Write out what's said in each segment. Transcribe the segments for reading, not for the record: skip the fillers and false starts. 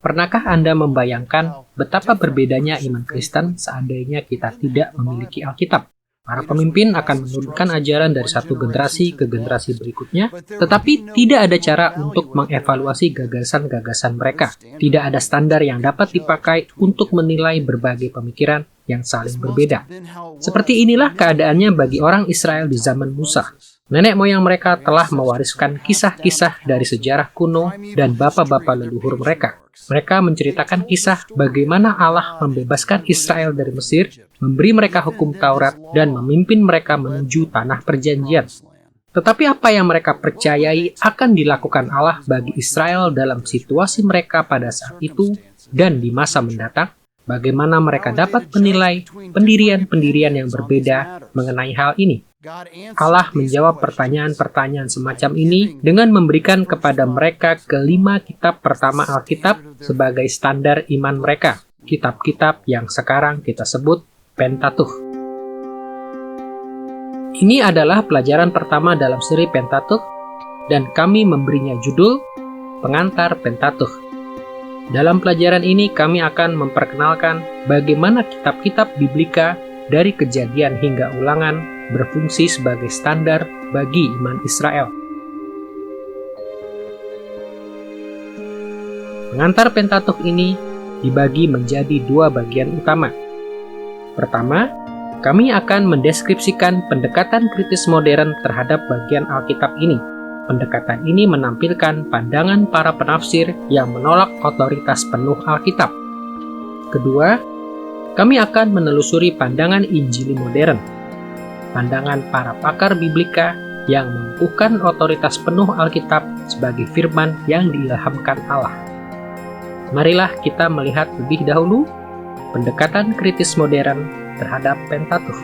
Pernahkah Anda membayangkan betapa berbedanya iman Kristen seandainya kita tidak memiliki Alkitab? Para pemimpin akan menurunkan ajaran dari satu generasi ke generasi berikutnya, tetapi tidak ada cara untuk mengevaluasi gagasan-gagasan mereka. Tidak ada standar yang dapat dipakai untuk menilai berbagai pemikiran yang saling berbeda. Seperti inilah keadaannya bagi orang Israel di zaman Musa. Nenek moyang mereka telah mewariskan kisah-kisah dari sejarah kuno dan bapak-bapak leluhur mereka. Mereka menceritakan kisah bagaimana Allah membebaskan Israel dari Mesir, memberi mereka hukum Taurat, dan memimpin mereka menuju tanah perjanjian. Tetapi apa yang mereka percayai akan dilakukan Allah bagi Israel dalam situasi mereka pada saat itu dan di masa mendatang, bagaimana mereka dapat menilai pendirian-pendirian yang berbeda mengenai hal ini. Allah menjawab pertanyaan-pertanyaan semacam ini dengan memberikan kepada mereka kelima kitab pertama Alkitab sebagai standar iman mereka, kitab-kitab yang sekarang kita sebut Pentateuch. Ini adalah pelajaran pertama dalam seri Pentateuch, dan kami memberinya judul Pengantar Pentateuch. Dalam pelajaran ini kami akan memperkenalkan bagaimana kitab-kitab Biblika dari Kejadian hingga Ulangan berfungsi sebagai standar bagi iman Israel. Pengantar Pentateuch ini dibagi menjadi dua bagian utama. Pertama, kami akan mendeskripsikan pendekatan kritis modern terhadap bagian Alkitab ini. Pendekatan ini menampilkan pandangan para penafsir yang menolak otoritas penuh Alkitab. Kedua, kami akan menelusuri pandangan Injili modern, pandangan para pakar Biblika yang mengukuhkan otoritas penuh Alkitab sebagai firman yang diilhamkan Allah. Marilah kita melihat lebih dahulu pendekatan kritis modern terhadap Pentateuch.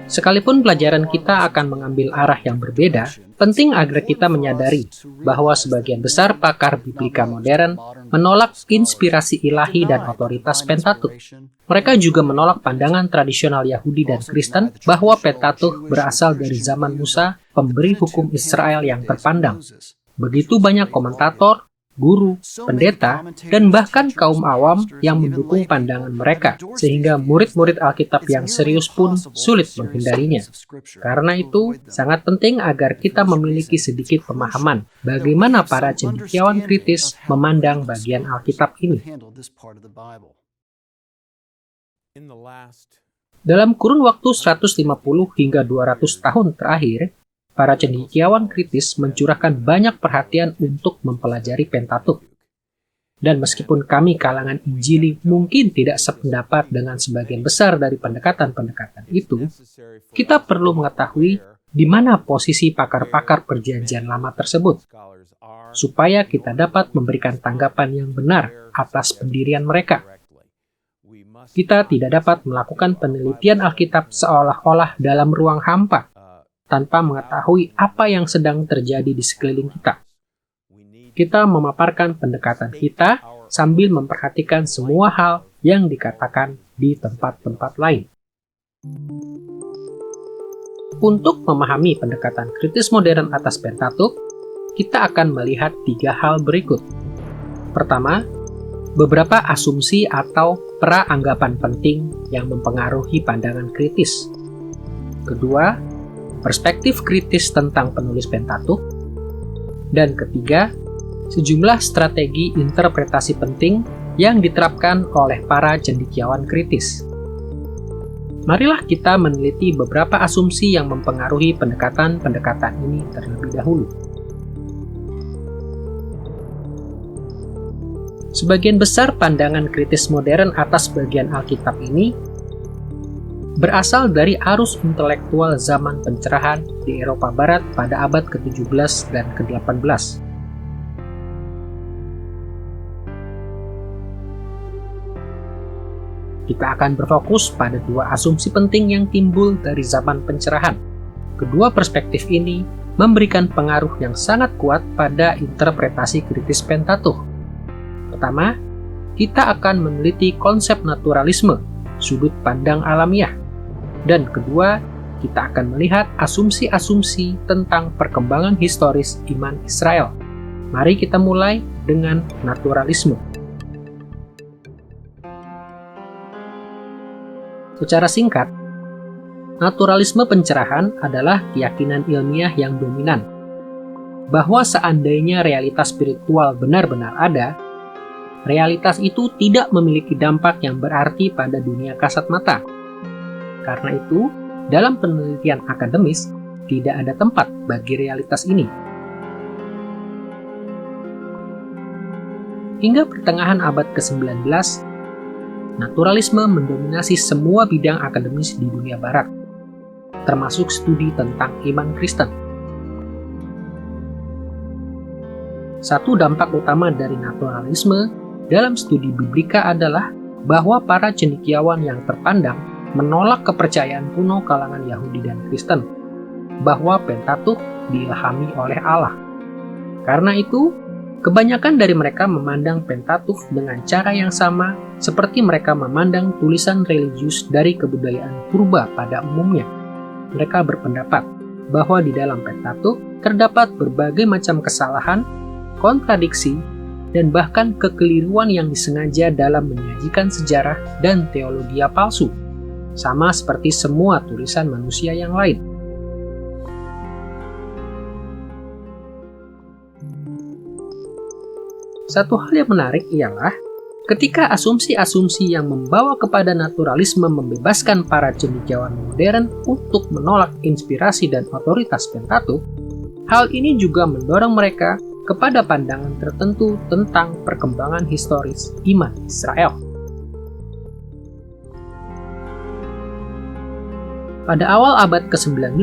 Sekalipun pelajaran kita akan mengambil arah yang berbeda, penting agar kita menyadari bahwa sebagian besar pakar Biblika modern menolak inspirasi ilahi dan otoritas Pentateuch. Mereka juga menolak pandangan tradisional Yahudi dan Kristen bahwa Pentateuch berasal dari zaman Musa, pemberi hukum Israel yang terpandang. Begitu banyak komentator, guru, pendeta, dan bahkan kaum awam yang mendukung pandangan mereka, sehingga murid-murid Alkitab yang serius pun sulit menghindarinya. Karena itu, sangat penting agar kita memiliki sedikit pemahaman bagaimana para cendekiawan kritis memandang bagian Alkitab ini. Dalam kurun waktu 150 hingga 200 tahun terakhir, para cendekiawan kritis mencurahkan banyak perhatian untuk mempelajari Pentateuch. Dan meskipun kami kalangan Injili mungkin tidak sependapat dengan sebagian besar dari pendekatan-pendekatan itu, kita perlu mengetahui di mana posisi pakar-pakar Perjanjian Lama tersebut, supaya kita dapat memberikan tanggapan yang benar atas pendirian mereka. Kita tidak dapat melakukan penelitian Alkitab seolah-olah dalam ruang hampa, tanpa mengetahui apa yang sedang terjadi di sekeliling kita. Kita memaparkan pendekatan kita sambil memperhatikan semua hal yang dikatakan di tempat-tempat lain. Untuk memahami pendekatan kritis modern atas Pentateuch, kita akan melihat 3 hal berikut. Pertama, beberapa asumsi atau pra-anggapan penting yang mempengaruhi pandangan kritis. Kedua, perspektif kritis tentang penulis Pentateuch. Dan ketiga, sejumlah strategi interpretasi penting yang diterapkan oleh para cendekiawan kritis. Marilah kita meneliti beberapa asumsi yang mempengaruhi pendekatan-pendekatan ini terlebih dahulu. Sebagian besar pandangan kritis modern atas bagian Alkitab ini berasal dari arus intelektual zaman pencerahan di Eropa Barat pada abad ke-17 dan ke-18. Kita akan berfokus pada 2 asumsi penting yang timbul dari zaman pencerahan. Kedua perspektif ini memberikan pengaruh yang sangat kuat pada interpretasi kritis Pentateuch. Pertama, kita akan meneliti konsep naturalisme, sudut pandang alamiah. Dan kedua, kita akan melihat asumsi-asumsi tentang perkembangan historis iman Israel. Mari kita mulai dengan naturalisme. Secara singkat, naturalisme pencerahan adalah keyakinan ilmiah yang dominan bahwa seandainya realitas spiritual benar-benar ada, realitas itu tidak memiliki dampak yang berarti pada dunia kasat mata. Karena itu, dalam penelitian akademis, tidak ada tempat bagi realitas ini. Hingga pertengahan abad ke-19, naturalisme mendominasi semua bidang akademis di dunia barat, termasuk studi tentang iman Kristen. Satu dampak utama dari naturalisme dalam studi biblika adalah bahwa para cendekiawan yang terpandang menolak kepercayaan kuno kalangan Yahudi dan Kristen, bahwa Pentateuch diilhami oleh Allah. Karena itu, kebanyakan dari mereka memandang Pentateuch dengan cara yang sama seperti mereka memandang tulisan religius dari kebudayaan purba pada umumnya. Mereka berpendapat bahwa di dalam Pentateuch terdapat berbagai macam kesalahan, kontradiksi, dan bahkan kekeliruan yang disengaja dalam menyajikan sejarah dan teologi palsu, sama seperti semua tulisan manusia yang lain. Satu hal yang menarik ialah ketika asumsi-asumsi yang membawa kepada naturalisme membebaskan para cendekiawan modern untuk menolak inspirasi dan otoritas Pentateuch, hal ini juga mendorong mereka kepada pandangan tertentu tentang perkembangan historis iman Israel. Pada awal abad ke-19,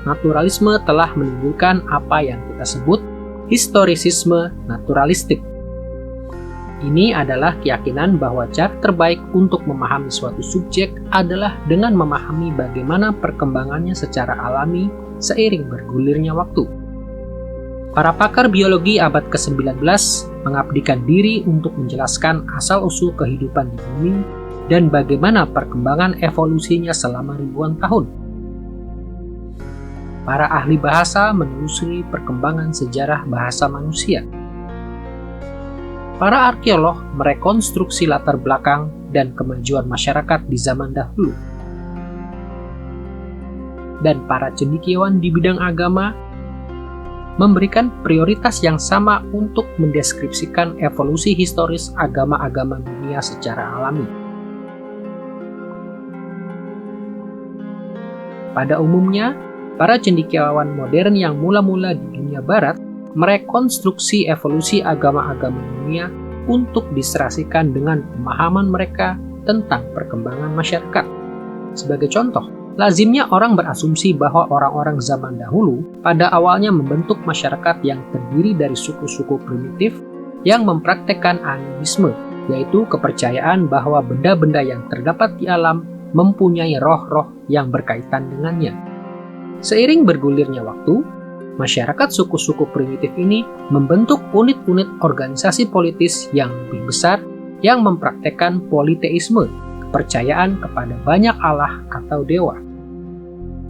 naturalisme telah menimbulkan apa yang kita sebut historisisme naturalistik. Ini adalah keyakinan bahwa cara terbaik untuk memahami suatu subjek adalah dengan memahami bagaimana perkembangannya secara alami seiring bergulirnya waktu. Para pakar biologi abad ke-19 mengabdikan diri untuk menjelaskan asal-usul kehidupan di bumi dan bagaimana perkembangan evolusinya selama ribuan tahun. Para ahli bahasa menelusuri perkembangan sejarah bahasa manusia. Para arkeolog merekonstruksi latar belakang dan kemajuan masyarakat di zaman dahulu. Dan para cendekiawan di bidang agama memberikan prioritas yang sama untuk mendeskripsikan evolusi historis agama-agama dunia secara alami. Pada umumnya, para cendekiawan modern yang mula-mula di dunia barat merekonstruksi evolusi agama-agama dunia untuk diserasikan dengan pemahaman mereka tentang perkembangan masyarakat. Sebagai contoh, lazimnya orang berasumsi bahwa orang-orang zaman dahulu pada awalnya membentuk masyarakat yang terdiri dari suku-suku primitif yang mempraktekkan animisme, yaitu kepercayaan bahwa benda-benda yang terdapat di alam mempunyai roh-roh yang berkaitan dengannya. Seiring bergulirnya waktu, masyarakat suku-suku primitif ini membentuk unit-unit organisasi politis yang lebih besar yang mempraktekkan politeisme, kepercayaan kepada banyak Allah atau dewa.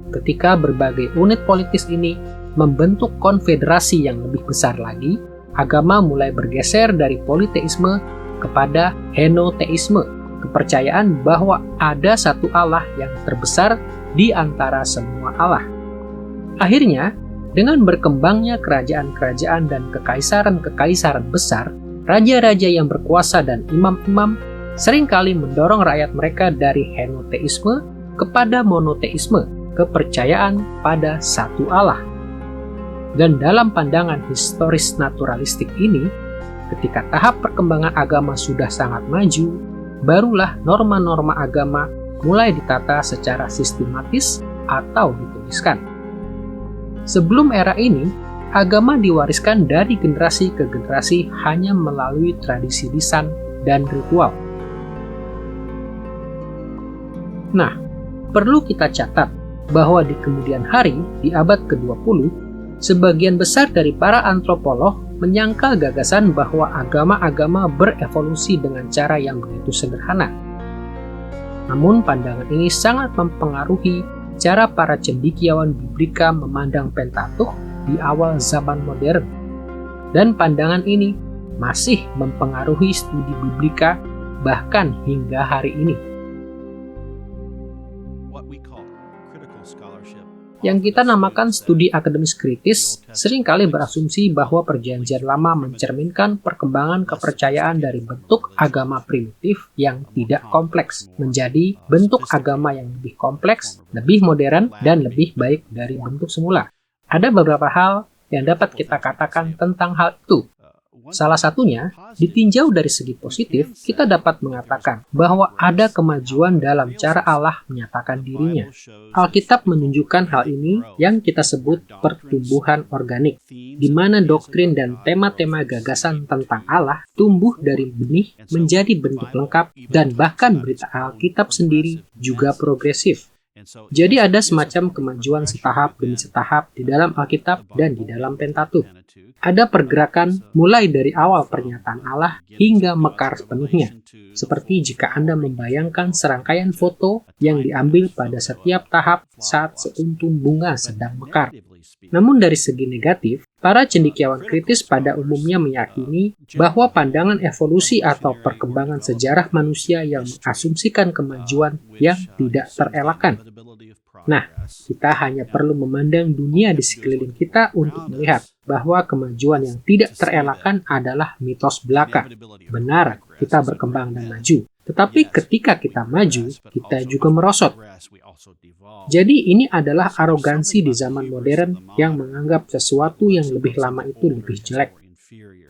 Ketika berbagai unit politis ini membentuk konfederasi yang lebih besar lagi, agama mulai bergeser dari politeisme kepada henoteisme, kepercayaan bahwa ada satu Allah yang terbesar di antara semua Allah. Akhirnya, dengan berkembangnya kerajaan-kerajaan dan kekaisaran-kekaisaran besar, raja-raja yang berkuasa dan imam-imam seringkali mendorong rakyat mereka dari henoteisme kepada monoteisme, kepercayaan pada satu Allah. Dan dalam pandangan historis naturalistik ini, ketika tahap perkembangan agama sudah sangat maju, barulah norma-norma agama mulai ditata secara sistematis atau dituliskan. Sebelum era ini, agama diwariskan dari generasi ke generasi hanya melalui tradisi lisan dan ritual. Nah, perlu kita catat bahwa di kemudian hari, di abad ke-20, sebagian besar dari para antropolog menyangkal gagasan bahwa agama-agama berevolusi dengan cara yang begitu sederhana. Namun pandangan ini sangat mempengaruhi cara para cendekiawan biblika memandang Pentateuch di awal zaman modern. Dan pandangan ini masih mempengaruhi studi biblika bahkan hingga hari ini. Yang kita namakan studi akademis kritis seringkali berasumsi bahwa Perjanjian Lama mencerminkan perkembangan kepercayaan dari bentuk agama primitif yang tidak kompleks menjadi bentuk agama yang lebih kompleks, lebih modern, dan lebih baik dari bentuk semula. Ada beberapa hal yang dapat kita katakan tentang hal itu. Salah satunya, ditinjau dari segi positif, kita dapat mengatakan bahwa ada kemajuan dalam cara Allah menyatakan dirinya. Alkitab menunjukkan hal ini yang kita sebut pertumbuhan organik, di mana doktrin dan tema-tema gagasan tentang Allah tumbuh dari benih menjadi bentuk lengkap, dan bahkan berita Alkitab sendiri juga progresif. Jadi ada semacam kemajuan setahap demi setahap di dalam Alkitab dan di dalam Pentatukh. Ada pergerakan mulai dari awal pernyataan Allah hingga mekar sepenuhnya. Seperti jika Anda membayangkan serangkaian foto yang diambil pada setiap tahap saat seuntung bunga sedang mekar. Namun dari segi negatif, para cendekiawan kritis pada umumnya meyakini bahwa pandangan evolusi atau perkembangan sejarah manusia yang mengasumsikan kemajuan yang tidak terelakkan. Nah, kita hanya perlu memandang dunia di sekeliling kita untuk melihat bahwa kemajuan yang tidak terelakkan adalah mitos belaka. Benar, kita berkembang dan maju. Tetapi ketika kita maju, kita juga merosot. Jadi ini adalah arogansi di zaman modern yang menganggap sesuatu yang lebih lama itu lebih jelek.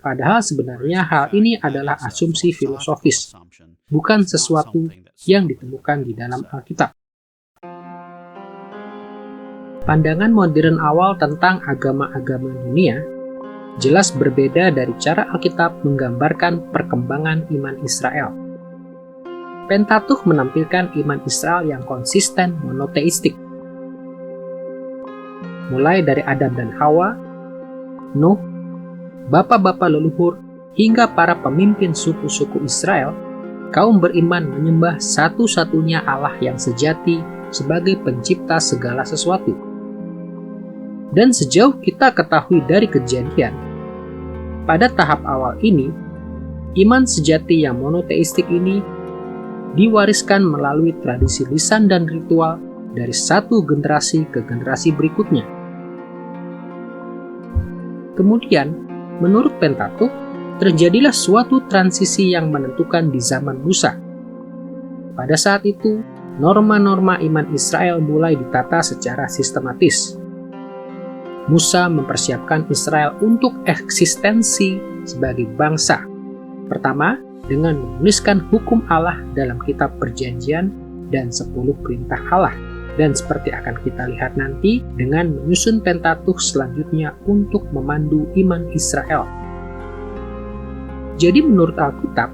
Padahal sebenarnya hal ini adalah asumsi filosofis, bukan sesuatu yang ditemukan di dalam Alkitab. Pandangan modern awal tentang agama-agama dunia jelas berbeda dari cara Alkitab menggambarkan perkembangan iman Israel. Pentatukh menampilkan iman Israel yang konsisten monoteistik. Mulai dari Adam dan Hawa, Nuh, bapak-bapak leluhur, hingga para pemimpin suku-suku Israel, kaum beriman menyembah satu-satunya Allah yang sejati sebagai pencipta segala sesuatu. Dan sejauh kita ketahui dari Kejadian, pada tahap awal ini, iman sejati yang monoteistik ini diwariskan melalui tradisi lisan dan ritual dari satu generasi ke generasi berikutnya. Kemudian, menurut Pentatukh, terjadilah suatu transisi yang menentukan di zaman Musa. Pada saat itu, norma-norma iman Israel mulai ditata secara sistematis. Musa mempersiapkan Israel untuk eksistensi sebagai bangsa. Pertama, dengan menuliskan hukum Allah dalam kitab Perjanjian dan 10 perintah Allah. Dan seperti akan kita lihat nanti, dengan menyusun Pentatukh selanjutnya untuk memandu iman Israel. Jadi menurut Alkitab,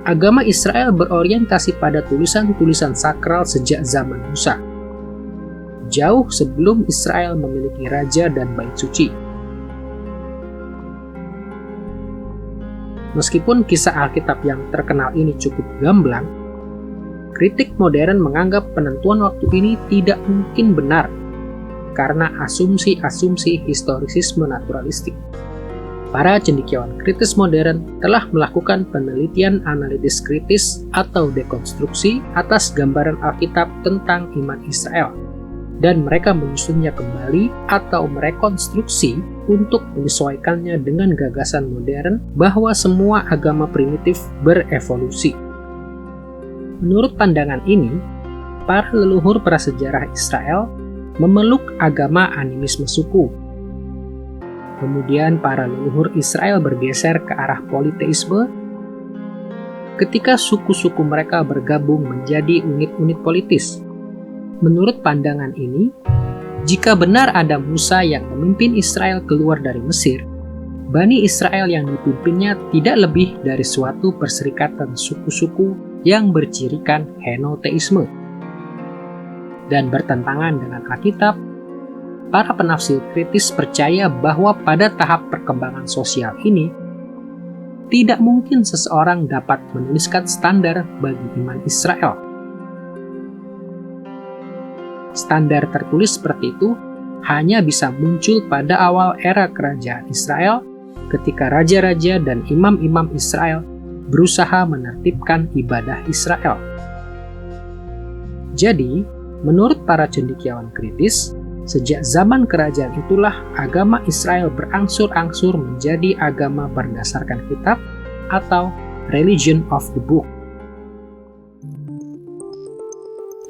agama Israel berorientasi pada tulisan-tulisan sakral sejak zaman Musa, jauh sebelum Israel memiliki raja dan bait suci. Meskipun kisah Alkitab yang terkenal ini cukup gamblang, kritik modern menganggap penentuan waktu ini tidak mungkin benar karena asumsi-asumsi historisisme naturalistik. Para cendekiawan kritis modern telah melakukan penelitian analitis kritis atau dekonstruksi atas gambaran Alkitab tentang iman Israel, dan mereka menyusunnya kembali atau merekonstruksi untuk menyesuaikannya dengan gagasan modern bahwa semua agama primitif berevolusi. Menurut pandangan ini, para leluhur prasejarah Israel memeluk agama animisme suku. Kemudian para leluhur Israel bergeser ke arah politeisme ketika suku-suku mereka bergabung menjadi unit-unit politis. Menurut pandangan ini, jika benar ada Musa yang memimpin Israel keluar dari Mesir, Bani Israel yang dipimpinnya tidak lebih dari suatu perserikatan suku-suku yang bercirikan henoteisme. Dan bertentangan dengan Alkitab, para penafsir kritis percaya bahwa pada tahap perkembangan sosial ini, tidak mungkin seseorang dapat menuliskan standar bagi iman Israel. Standar tertulis seperti itu hanya bisa muncul pada awal era kerajaan Israel ketika raja-raja dan imam-imam Israel berusaha menertibkan ibadah Israel. Jadi, menurut para cendekiawan kritis, sejak zaman kerajaan itulah agama Israel berangsur-angsur menjadi agama berdasarkan kitab atau religion of the book.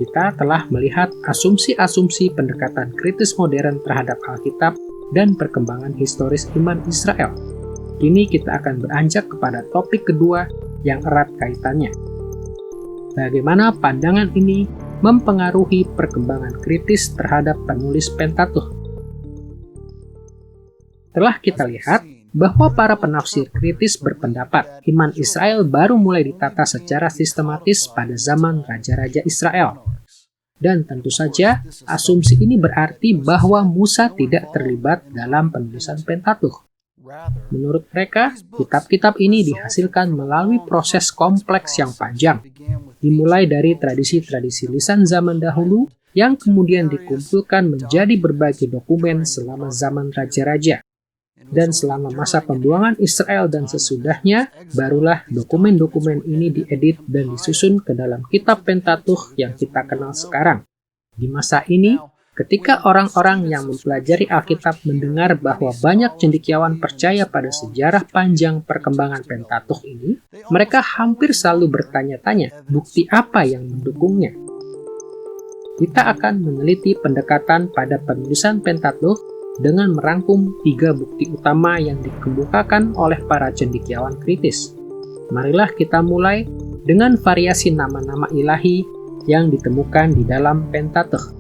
Kita telah melihat asumsi-asumsi pendekatan kritis modern terhadap Alkitab dan perkembangan historis iman Israel. Kini kita akan beranjak kepada topik kedua yang erat kaitannya. Bagaimana pandangan ini mempengaruhi perkembangan kritis terhadap penulis Pentatukh? Telah kita lihat bahwa para penafsir kritis berpendapat iman Israel baru mulai ditata secara sistematis pada zaman raja-raja Israel. Dan tentu saja, asumsi ini berarti bahwa Musa tidak terlibat dalam penulisan Pentatukh. Menurut mereka, kitab-kitab ini dihasilkan melalui proses kompleks yang panjang, dimulai dari tradisi-tradisi lisan zaman dahulu yang kemudian dikumpulkan menjadi berbagai dokumen selama zaman raja-raja. Dan selama masa pembuangan Israel dan sesudahnya, barulah dokumen-dokumen ini diedit dan disusun ke dalam kitab Pentatukh yang kita kenal sekarang. Di masa ini, ketika orang-orang yang mempelajari Alkitab mendengar bahwa banyak cendekiawan percaya pada sejarah panjang perkembangan Pentatukh ini, mereka hampir selalu bertanya-tanya, bukti apa yang mendukungnya? Kita akan meneliti pendekatan pada penulisan Pentatukh dengan merangkum 3 bukti utama yang dikemukakan oleh para cendekiawan kritis. Marilah kita mulai dengan variasi nama-nama ilahi yang ditemukan di dalam Pentatukh.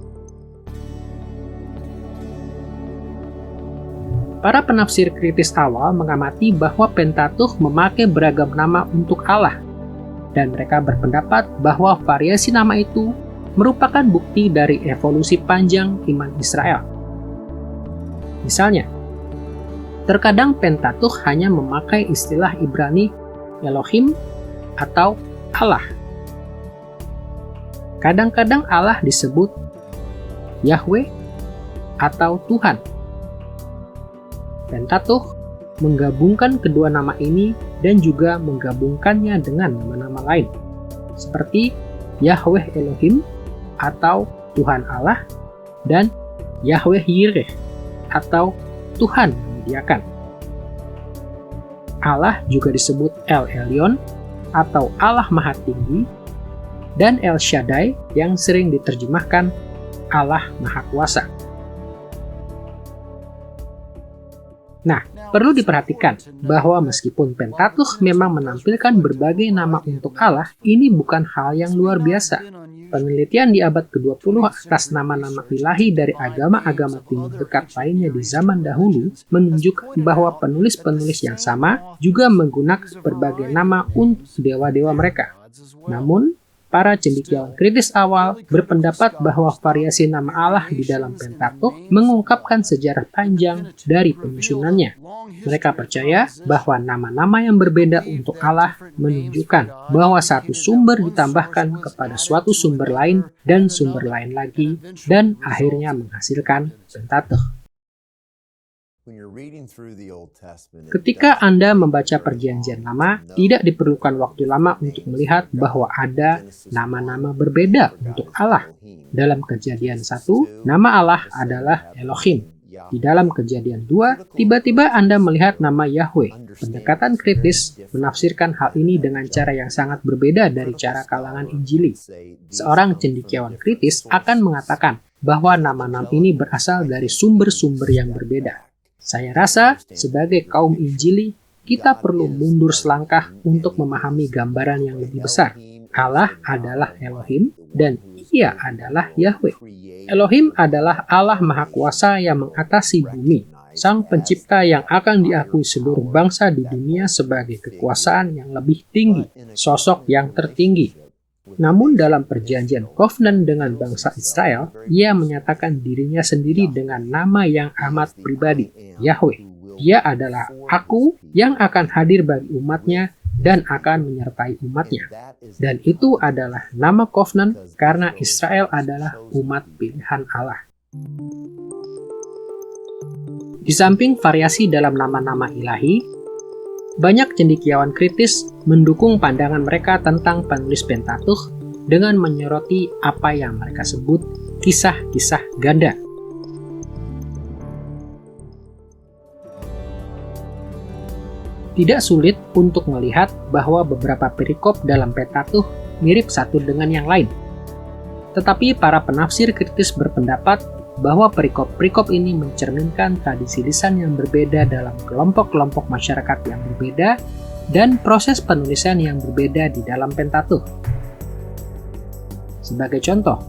Para penafsir kritis awal mengamati bahwa Pentatukh memakai beragam nama untuk Allah, dan mereka berpendapat bahwa variasi nama itu merupakan bukti dari evolusi panjang iman Israel. Misalnya, terkadang Pentatukh hanya memakai istilah Ibrani Elohim atau Allah. Kadang-kadang Allah disebut Yahweh atau Tuhan. Pentatukh menggabungkan kedua nama ini dan juga menggabungkannya dengan nama-nama lain, seperti Yahweh Elohim atau Tuhan Allah dan Yahweh Yireh atau Tuhan menyediakan. Allah juga disebut El Elyon atau Allah Maha Tinggi dan El Shaddai yang sering diterjemahkan Allah Maha Kuasa. Nah, perlu diperhatikan bahwa meskipun Pentatukh memang menampilkan berbagai nama untuk Allah, ini bukan hal yang luar biasa. Penelitian di abad ke-20 atas nama-nama ilahi dari agama-agama Timur Dekat lainnya di zaman dahulu menunjukkan bahwa penulis-penulis yang sama juga menggunakan berbagai nama untuk dewa-dewa mereka. Namun, para cendekiawan kritis awal berpendapat bahwa variasi nama Allah di dalam Pentatukh mengungkapkan sejarah panjang dari penyusunannya. Mereka percaya bahwa nama-nama yang berbeda untuk Allah menunjukkan bahwa satu sumber ditambahkan kepada suatu sumber lain dan sumber lain lagi, dan akhirnya menghasilkan Pentatukh. Ketika Anda membaca Perjanjian Lama, tidak diperlukan waktu lama untuk melihat bahwa ada nama-nama berbeda untuk Allah. Dalam Kejadian 1, nama Allah adalah Elohim. Di dalam Kejadian 2, tiba-tiba Anda melihat nama Yahweh. Pendekatan kritis menafsirkan hal ini dengan cara yang sangat berbeda dari cara kalangan Injili. Seorang cendekiawan kritis akan mengatakan bahwa nama-nama ini berasal dari sumber-sumber yang berbeda. Saya rasa, sebagai kaum Injili, kita perlu mundur selangkah untuk memahami gambaran yang lebih besar. Allah adalah Elohim, dan Ia adalah Yahweh. Elohim adalah Allah Maha Kuasa yang mengatasi bumi, Sang Pencipta yang akan diakui seluruh bangsa di dunia sebagai kekuasaan yang lebih tinggi, sosok yang tertinggi. Namun dalam perjanjian Covenant dengan bangsa Israel, Ia menyatakan dirinya sendiri dengan nama yang amat pribadi, Yahweh. Dia adalah Aku yang akan hadir bagi umatnya dan akan menyertai umatnya. Dan itu adalah nama Covenant karena Israel adalah umat pilihan Allah. Di Di samping variasi dalam nama-nama ilahi, banyak cendekiawan kritis mendukung pandangan mereka tentang penulis Pentateuch dengan menyoroti apa yang mereka sebut kisah-kisah ganda. Tidak sulit untuk melihat bahwa beberapa perikop dalam Pentateuch mirip satu dengan yang lain. Tetapi para penafsir kritis berpendapat bahwa perikop-perikop ini mencerminkan tradisi lisan yang berbeda dalam kelompok-kelompok masyarakat yang berbeda dan proses penulisan yang berbeda di dalam Pentateuch. Sebagai contoh,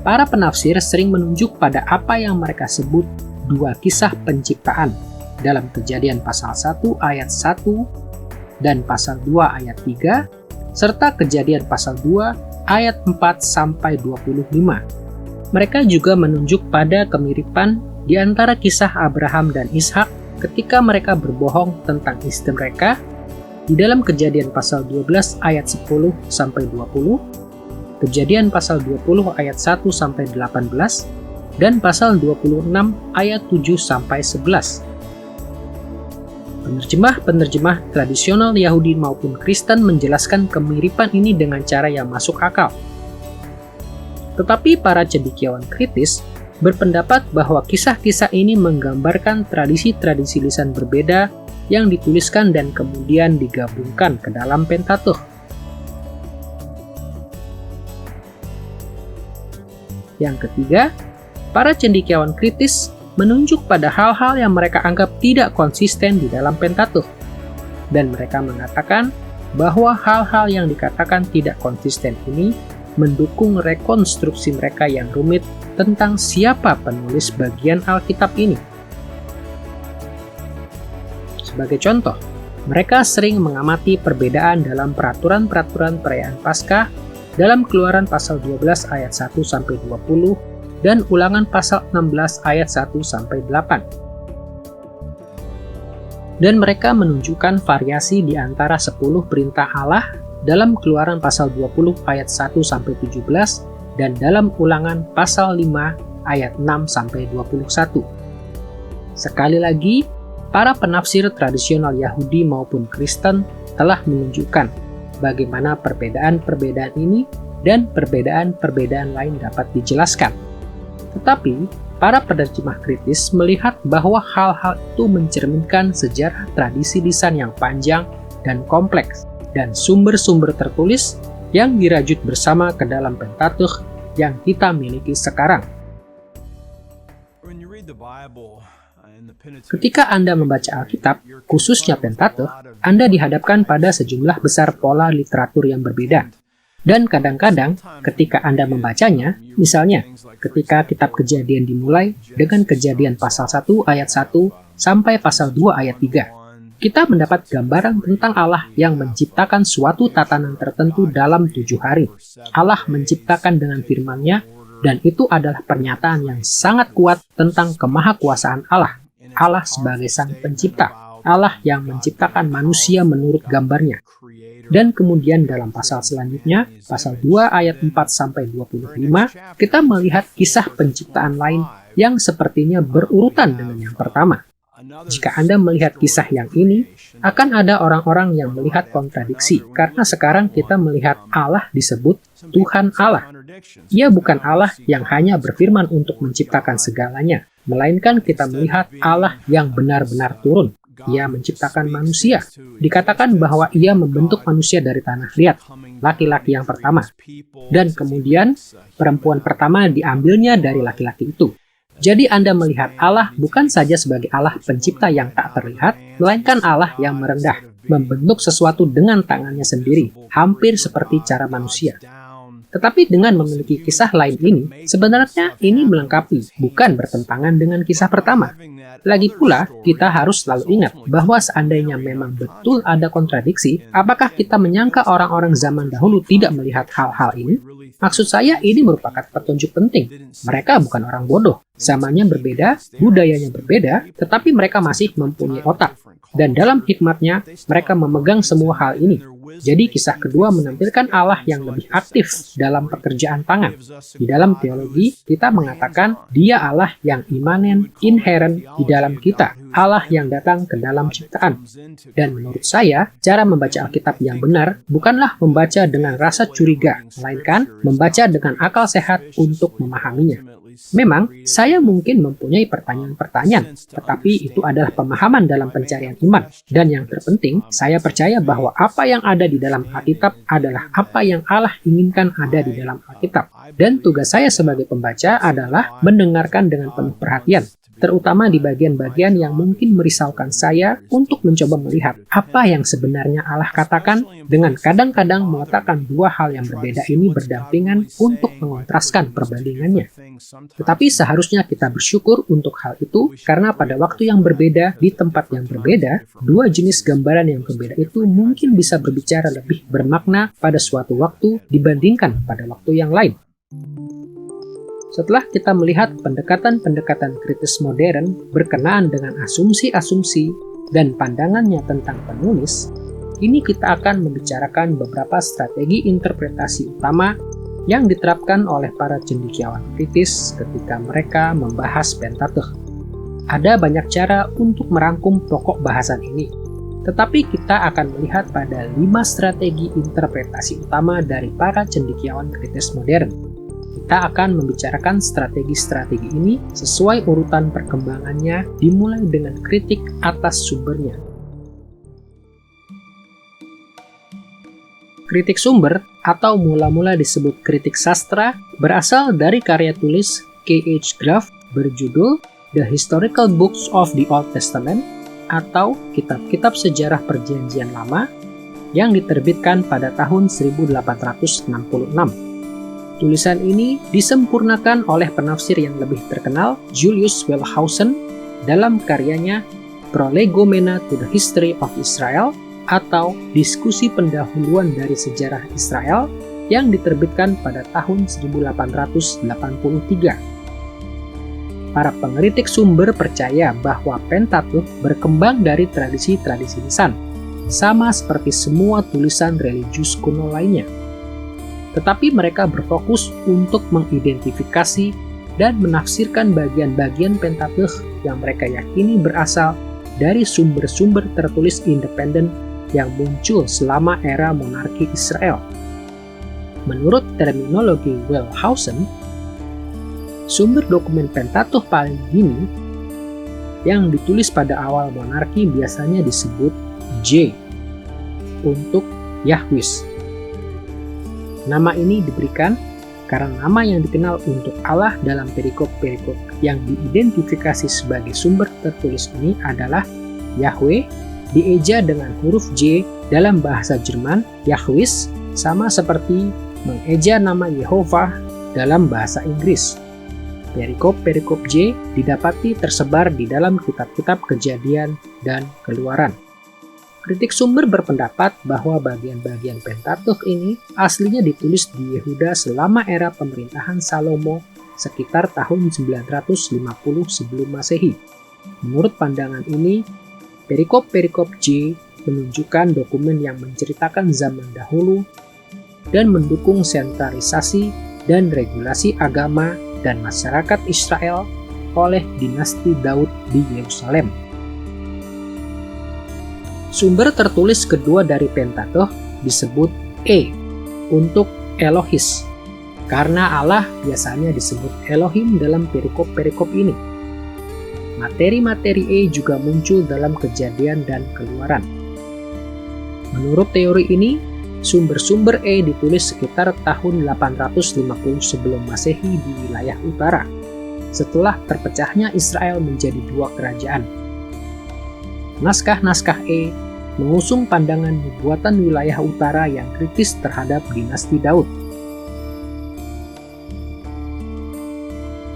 para penafsir sering menunjuk pada apa yang mereka sebut dua kisah penciptaan dalam Kejadian pasal 1 ayat 1 dan pasal 2 ayat 3, serta Kejadian pasal 2 ayat 4 sampai 25. Mereka juga menunjuk pada kemiripan di antara kisah Abraham dan Ishak ketika mereka berbohong tentang istri mereka di dalam Kejadian pasal 12 ayat 10 sampai 20, Kejadian pasal 20 ayat 1 sampai 18, dan pasal 26 ayat 7 sampai 11. Penerjemah-penerjemah tradisional Yahudi maupun Kristen menjelaskan kemiripan ini dengan cara yang masuk akal. Tetapi para cendekiawan kritis berpendapat bahwa kisah-kisah ini menggambarkan tradisi-tradisi lisan berbeda yang dituliskan dan kemudian digabungkan ke dalam Pentateuch. Yang ketiga, para cendekiawan kritis menunjuk pada hal-hal yang mereka anggap tidak konsisten di dalam Pentateuch. Dan mereka mengatakan bahwa hal-hal yang dikatakan tidak konsisten ini mendukung rekonstruksi mereka yang rumit tentang siapa penulis bagian Alkitab ini. Sebagai contoh, mereka sering mengamati perbedaan dalam peraturan-peraturan perayaan Paskah dalam Keluaran pasal 12 ayat 1 sampai 20 dan Ulangan pasal 16 ayat 1 sampai 8. Dan mereka menunjukkan variasi di antara 10 perintah Allah dalam Keluaran pasal 20 ayat 1 sampai 17 dan dalam Ulangan pasal 5 ayat 6 sampai 21. Sekali lagi, para penafsir tradisional Yahudi maupun Kristen telah menunjukkan bagaimana perbedaan-perbedaan ini dan perbedaan-perbedaan lain dapat dijelaskan. Tetapi, para penerjemah kritis melihat bahwa hal-hal itu mencerminkan sejarah tradisi lisan yang panjang dan kompleks, dan sumber-sumber tertulis yang dirajut bersama ke dalam Pentateuch yang kita miliki sekarang. Ketika Anda membaca Alkitab, khususnya Pentateuch, Anda dihadapkan pada sejumlah besar pola literatur yang berbeda. Dan kadang-kadang, ketika Anda membacanya, misalnya, ketika kitab Kejadian dimulai dengan Kejadian pasal 1 ayat 1 sampai pasal 2 ayat 3, kita mendapat gambaran tentang Allah yang menciptakan suatu tatanan tertentu dalam 7 hari. Allah menciptakan dengan firman-Nya, dan itu adalah pernyataan yang sangat kuat tentang kemahakuasaan Allah. Allah sebagai sang pencipta, Allah yang menciptakan manusia menurut gambarnya. Dan kemudian dalam pasal selanjutnya, pasal 2 ayat 4 sampai 25, kita melihat kisah penciptaan lain yang sepertinya berurutan dengan yang pertama. Jika Anda melihat kisah yang ini, akan ada orang-orang yang melihat kontradiksi, karena sekarang kita melihat Allah disebut Tuhan Allah. Ia bukan Allah yang hanya berfirman untuk menciptakan segalanya, melainkan kita melihat Allah yang benar-benar turun. Ia menciptakan manusia. Dikatakan bahwa ia membentuk manusia dari tanah liat, laki-laki yang pertama. Dan kemudian, perempuan pertama diambilnya dari laki-laki itu. Jadi Anda melihat Allah bukan saja sebagai Allah pencipta yang tak terlihat, melainkan Allah yang merendah, membentuk sesuatu dengan tangannya sendiri, hampir seperti cara manusia. Tetapi dengan memiliki kisah lain ini, sebenarnya ini melengkapi, bukan bertentangan dengan kisah pertama. Lagi pula, kita harus selalu ingat bahwa seandainya memang betul ada kontradiksi, apakah kita menyangka orang-orang zaman dahulu tidak melihat hal-hal ini? Maksud saya, ini merupakan petunjuk penting. Mereka bukan orang bodoh. Zamannya berbeda, budayanya berbeda, tetapi mereka masih mempunyai otak. Dan dalam hikmatnya, mereka memegang semua hal ini. Jadi kisah kedua menampilkan Allah yang lebih aktif dalam pekerjaan tangan. Di dalam teologi, kita mengatakan Dia Allah yang imanen, inherent di dalam kita, Allah yang datang ke dalam ciptaan. Dan menurut saya, cara membaca Alkitab yang benar bukanlah membaca dengan rasa curiga, melainkan membaca dengan akal sehat untuk memahaminya. Memang, saya mungkin mempunyai pertanyaan-pertanyaan, tetapi itu adalah pemahaman dalam pencarian iman. Dan yang terpenting, saya percaya bahwa apa yang ada di dalam Alkitab adalah apa yang Allah inginkan ada di dalam Alkitab. Dan tugas saya sebagai pembaca adalah mendengarkan dengan penuh perhatian, terutama di bagian-bagian yang mungkin merisaukan saya untuk mencoba melihat apa yang sebenarnya Allah katakan dengan kadang-kadang meletakkan dua hal yang berbeda ini berdampingan untuk mengontraskan perbandingannya. Tetapi seharusnya kita bersyukur untuk hal itu karena pada waktu yang berbeda, di tempat yang berbeda, dua jenis gambaran yang berbeda itu mungkin bisa berbicara lebih bermakna pada suatu waktu dibandingkan pada waktu yang lain. Setelah kita melihat pendekatan-pendekatan kritis modern berkenaan dengan asumsi-asumsi dan pandangannya tentang penulis, kini kita akan membicarakan beberapa strategi interpretasi utama yang diterapkan oleh para cendekiawan kritis ketika mereka membahas Pentateuch. Ada banyak cara untuk merangkum pokok bahasan ini, tetapi kita akan melihat pada 5 strategi interpretasi utama dari para cendekiawan kritis modern. Kita akan membicarakan strategi-strategi ini sesuai urutan perkembangannya, dimulai dengan kritik atas sumbernya. Kritik sumber, atau mula-mula disebut kritik sastra, berasal dari karya tulis K.H. Graff berjudul The Historical Books of the Old Testament, atau kitab-kitab sejarah Perjanjian Lama, yang diterbitkan pada tahun 1866. Tulisan ini disempurnakan oleh penafsir yang lebih terkenal, Julius Wellhausen, dalam karyanya Prolegomena to the History of Israel, atau Diskusi Pendahuluan dari Sejarah Israel, yang diterbitkan pada tahun 1883. Para pengkritik sumber percaya bahwa Pentateuch berkembang dari tradisi-tradisi lisan, sama seperti semua tulisan religius kuno lainnya. Tetapi mereka berfokus untuk mengidentifikasi dan menafsirkan bagian-bagian Pentateuch yang mereka yakini berasal dari sumber-sumber tertulis independen yang muncul selama era monarki Israel. Menurut terminologi Wellhausen, sumber dokumen Pentateuch paling dini yang ditulis pada awal monarki biasanya disebut J untuk Yahwist. Nama ini diberikan karena nama yang dikenal untuk Allah dalam perikop-perikop yang diidentifikasi sebagai sumber tertulis ini adalah Yahweh, dieja dengan huruf J dalam bahasa Jerman, Yahwist, sama seperti mengeja nama Yehovah dalam bahasa Inggris. Perikop-perikop J didapati tersebar di dalam kitab-kitab Kejadian dan Keluaran. Kritik sumber berpendapat bahwa bagian-bagian Pentateuch ini aslinya ditulis di Yehuda selama era pemerintahan Salomo sekitar tahun 950 sebelum Masehi. Menurut pandangan ini, perikop-perikop J menunjukkan dokumen yang menceritakan zaman dahulu dan mendukung sentralisasi dan regulasi agama dan masyarakat Israel oleh dinasti Daud di Yerusalem. Sumber tertulis kedua dari Pentateuch disebut E untuk Elohis, karena Allah biasanya disebut Elohim dalam perikop-perikop ini. Materi-materi E juga muncul dalam Kejadian dan Keluaran. Menurut teori ini, sumber-sumber E ditulis sekitar tahun 850 sebelum Masehi di wilayah utara, setelah terpecahnya Israel menjadi dua kerajaan. Naskah-naskah E mengusung pandangan nubuatan wilayah utara yang kritis terhadap dinasti Daud.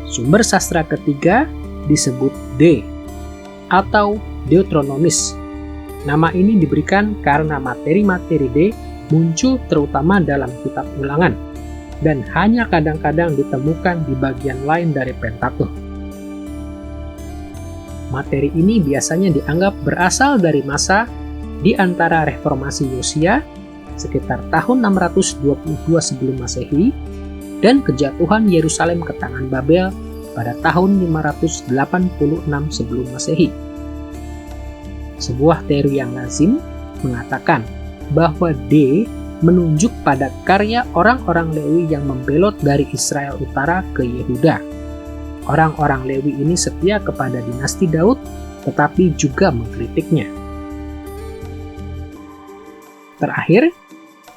Sumber sastra ketiga disebut D atau Deuteronomis. Nama ini diberikan karena materi-materi D muncul terutama dalam kitab Ulangan dan hanya kadang-kadang ditemukan di bagian lain dari Pentateuch. Materi ini biasanya dianggap berasal dari masa di antara reformasi Yosia sekitar tahun 622 sebelum Masehi dan kejatuhan Yerusalem ke tangan Babel pada tahun 586 sebelum Masehi. Sebuah teori yang lazim mengatakan bahwa D menunjuk pada karya orang-orang Lewi yang membelot dari Israel Utara ke Yehuda. Orang-orang Lewi ini setia kepada dinasti Daud, tetapi juga mengkritiknya. Terakhir,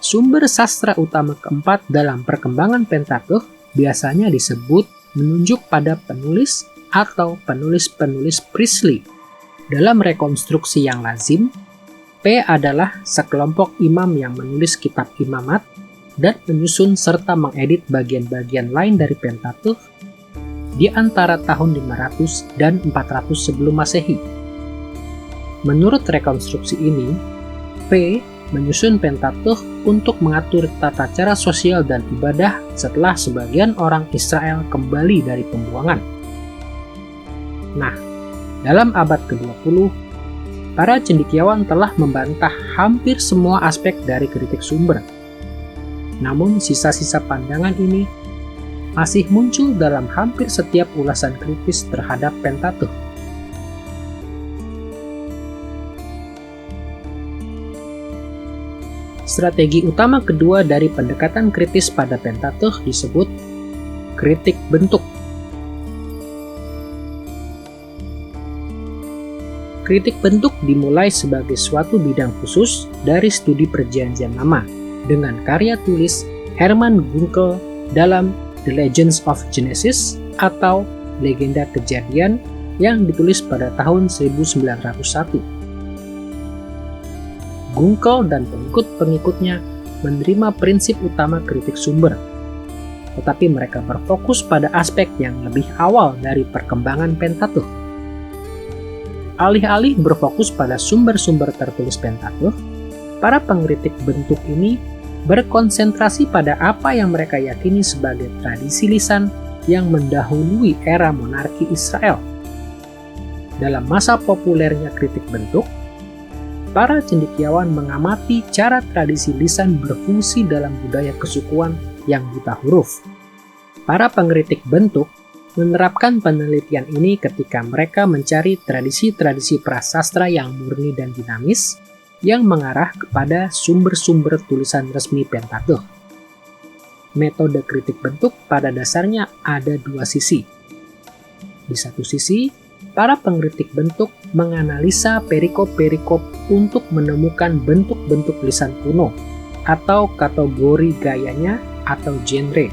sumber sastra utama keempat dalam perkembangan Pentateuch biasanya disebut menunjuk pada penulis atau penulis-penulis priestly. Dalam rekonstruksi yang lazim, P adalah sekelompok imam yang menulis kitab imamat dan menyusun serta mengedit bagian-bagian lain dari Pentateuch di antara tahun 500 dan 400 sebelum Masehi. Menurut rekonstruksi ini, P menyusun Pentateuch untuk mengatur tata cara sosial dan ibadah setelah sebagian orang Israel kembali dari pembuangan. Nah, dalam abad ke-20, para cendekiawan telah membantah hampir semua aspek dari kritik sumber. Namun sisa-sisa pandangan ini masih muncul dalam hampir setiap ulasan kritis terhadap Pentateuch. Strategi utama kedua dari pendekatan kritis pada Pentateuch disebut kritik bentuk. Kritik bentuk dimulai sebagai suatu bidang khusus dari studi Perjanjian Lama dengan karya tulis Hermann Gunkel dalam The Legends of Genesis atau Legenda Kejadian yang ditulis pada tahun 1901. Gunkel dan pengikut-pengikutnya menerima prinsip utama kritik sumber, tetapi mereka berfokus pada aspek yang lebih awal dari perkembangan Pentateuch. Alih-alih berfokus pada sumber-sumber tertulis Pentateuch, para pengkritik bentuk ini berkonsentrasi pada apa yang mereka yakini sebagai tradisi lisan yang mendahului era monarki Israel. Dalam masa populernya kritik bentuk, para cendekiawan mengamati cara tradisi lisan berfungsi dalam budaya kesukuan yang buta huruf. Para pengkritik bentuk menerapkan penelitian ini ketika mereka mencari tradisi-tradisi prasastra yang murni dan dinamis yang mengarah kepada sumber-sumber tulisan resmi Pentateuch. Metode kritik bentuk pada dasarnya ada dua sisi. Di satu sisi, para pengkritik bentuk menganalisa perikop-perikop untuk menemukan bentuk-bentuk lisan kuno atau kategori gayanya atau genre,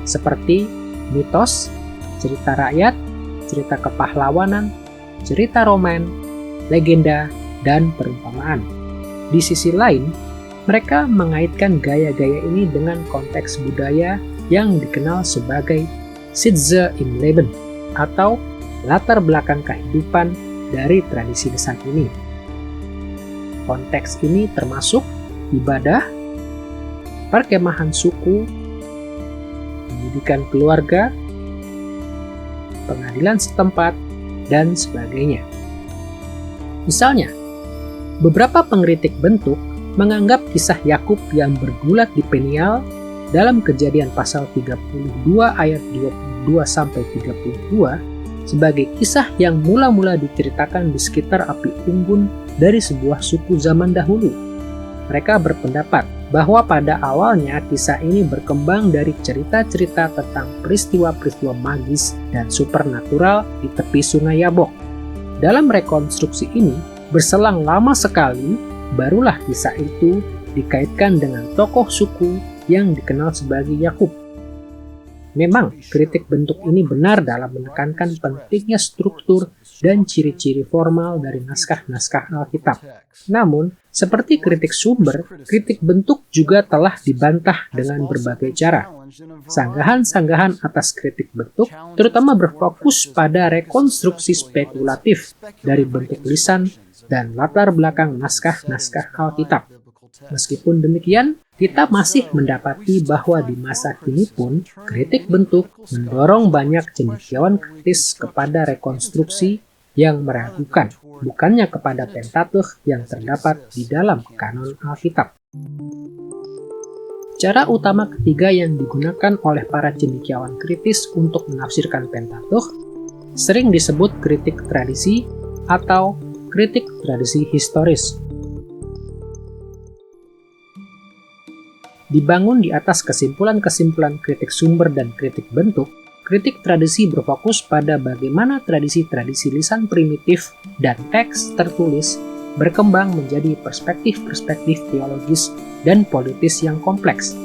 seperti mitos, cerita rakyat, cerita kepahlawanan, cerita roman, legenda, dan perumpamaan. Di sisi lain, mereka mengaitkan gaya-gaya ini dengan konteks budaya yang dikenal sebagai Sitze im Leben atau latar belakang kehidupan dari tradisi lisan ini. Konteks ini termasuk ibadah, perkemahan suku, pendidikan keluarga, pengadilan setempat, dan sebagainya. Misalnya, beberapa pengkritik bentuk menganggap kisah Yakub yang bergulat di Peniel dalam Kejadian pasal 32 ayat 22-32 sebagai kisah yang mula-mula diceritakan di sekitar api unggun dari sebuah suku zaman dahulu. Mereka berpendapat bahwa pada awalnya kisah ini berkembang dari cerita-cerita tentang peristiwa-peristiwa magis dan supernatural di tepi sungai Yabok. Dalam rekonstruksi ini, berselang lama sekali, barulah kisah itu dikaitkan dengan tokoh suku yang dikenal sebagai Yakub. Memang, kritik bentuk ini benar dalam menekankan pentingnya struktur dan ciri-ciri formal dari naskah-naskah Alkitab. Namun, seperti kritik sumber, kritik bentuk juga telah dibantah dengan berbagai cara. Sanggahan-sanggahan atas kritik bentuk terutama berfokus pada rekonstruksi spekulatif dari bentuk lisan dan latar belakang naskah-naskah Alkitab. Meskipun demikian, kita masih mendapati bahwa di masa kini pun kritik bentuk mendorong banyak cendekiawan kritis kepada rekonstruksi yang meragukan, bukannya kepada Pentateuch yang terdapat di dalam kanon Alkitab. Cara utama ketiga yang digunakan oleh para cendekiawan kritis untuk menafsirkan Pentateuch sering disebut kritik tradisi atau kritik tradisi historis. Dibangun di atas kesimpulan-kesimpulan kritik sumber dan kritik bentuk, kritik tradisi berfokus pada bagaimana tradisi-tradisi lisan primitif dan teks tertulis berkembang menjadi perspektif-perspektif teologis dan politis yang kompleks.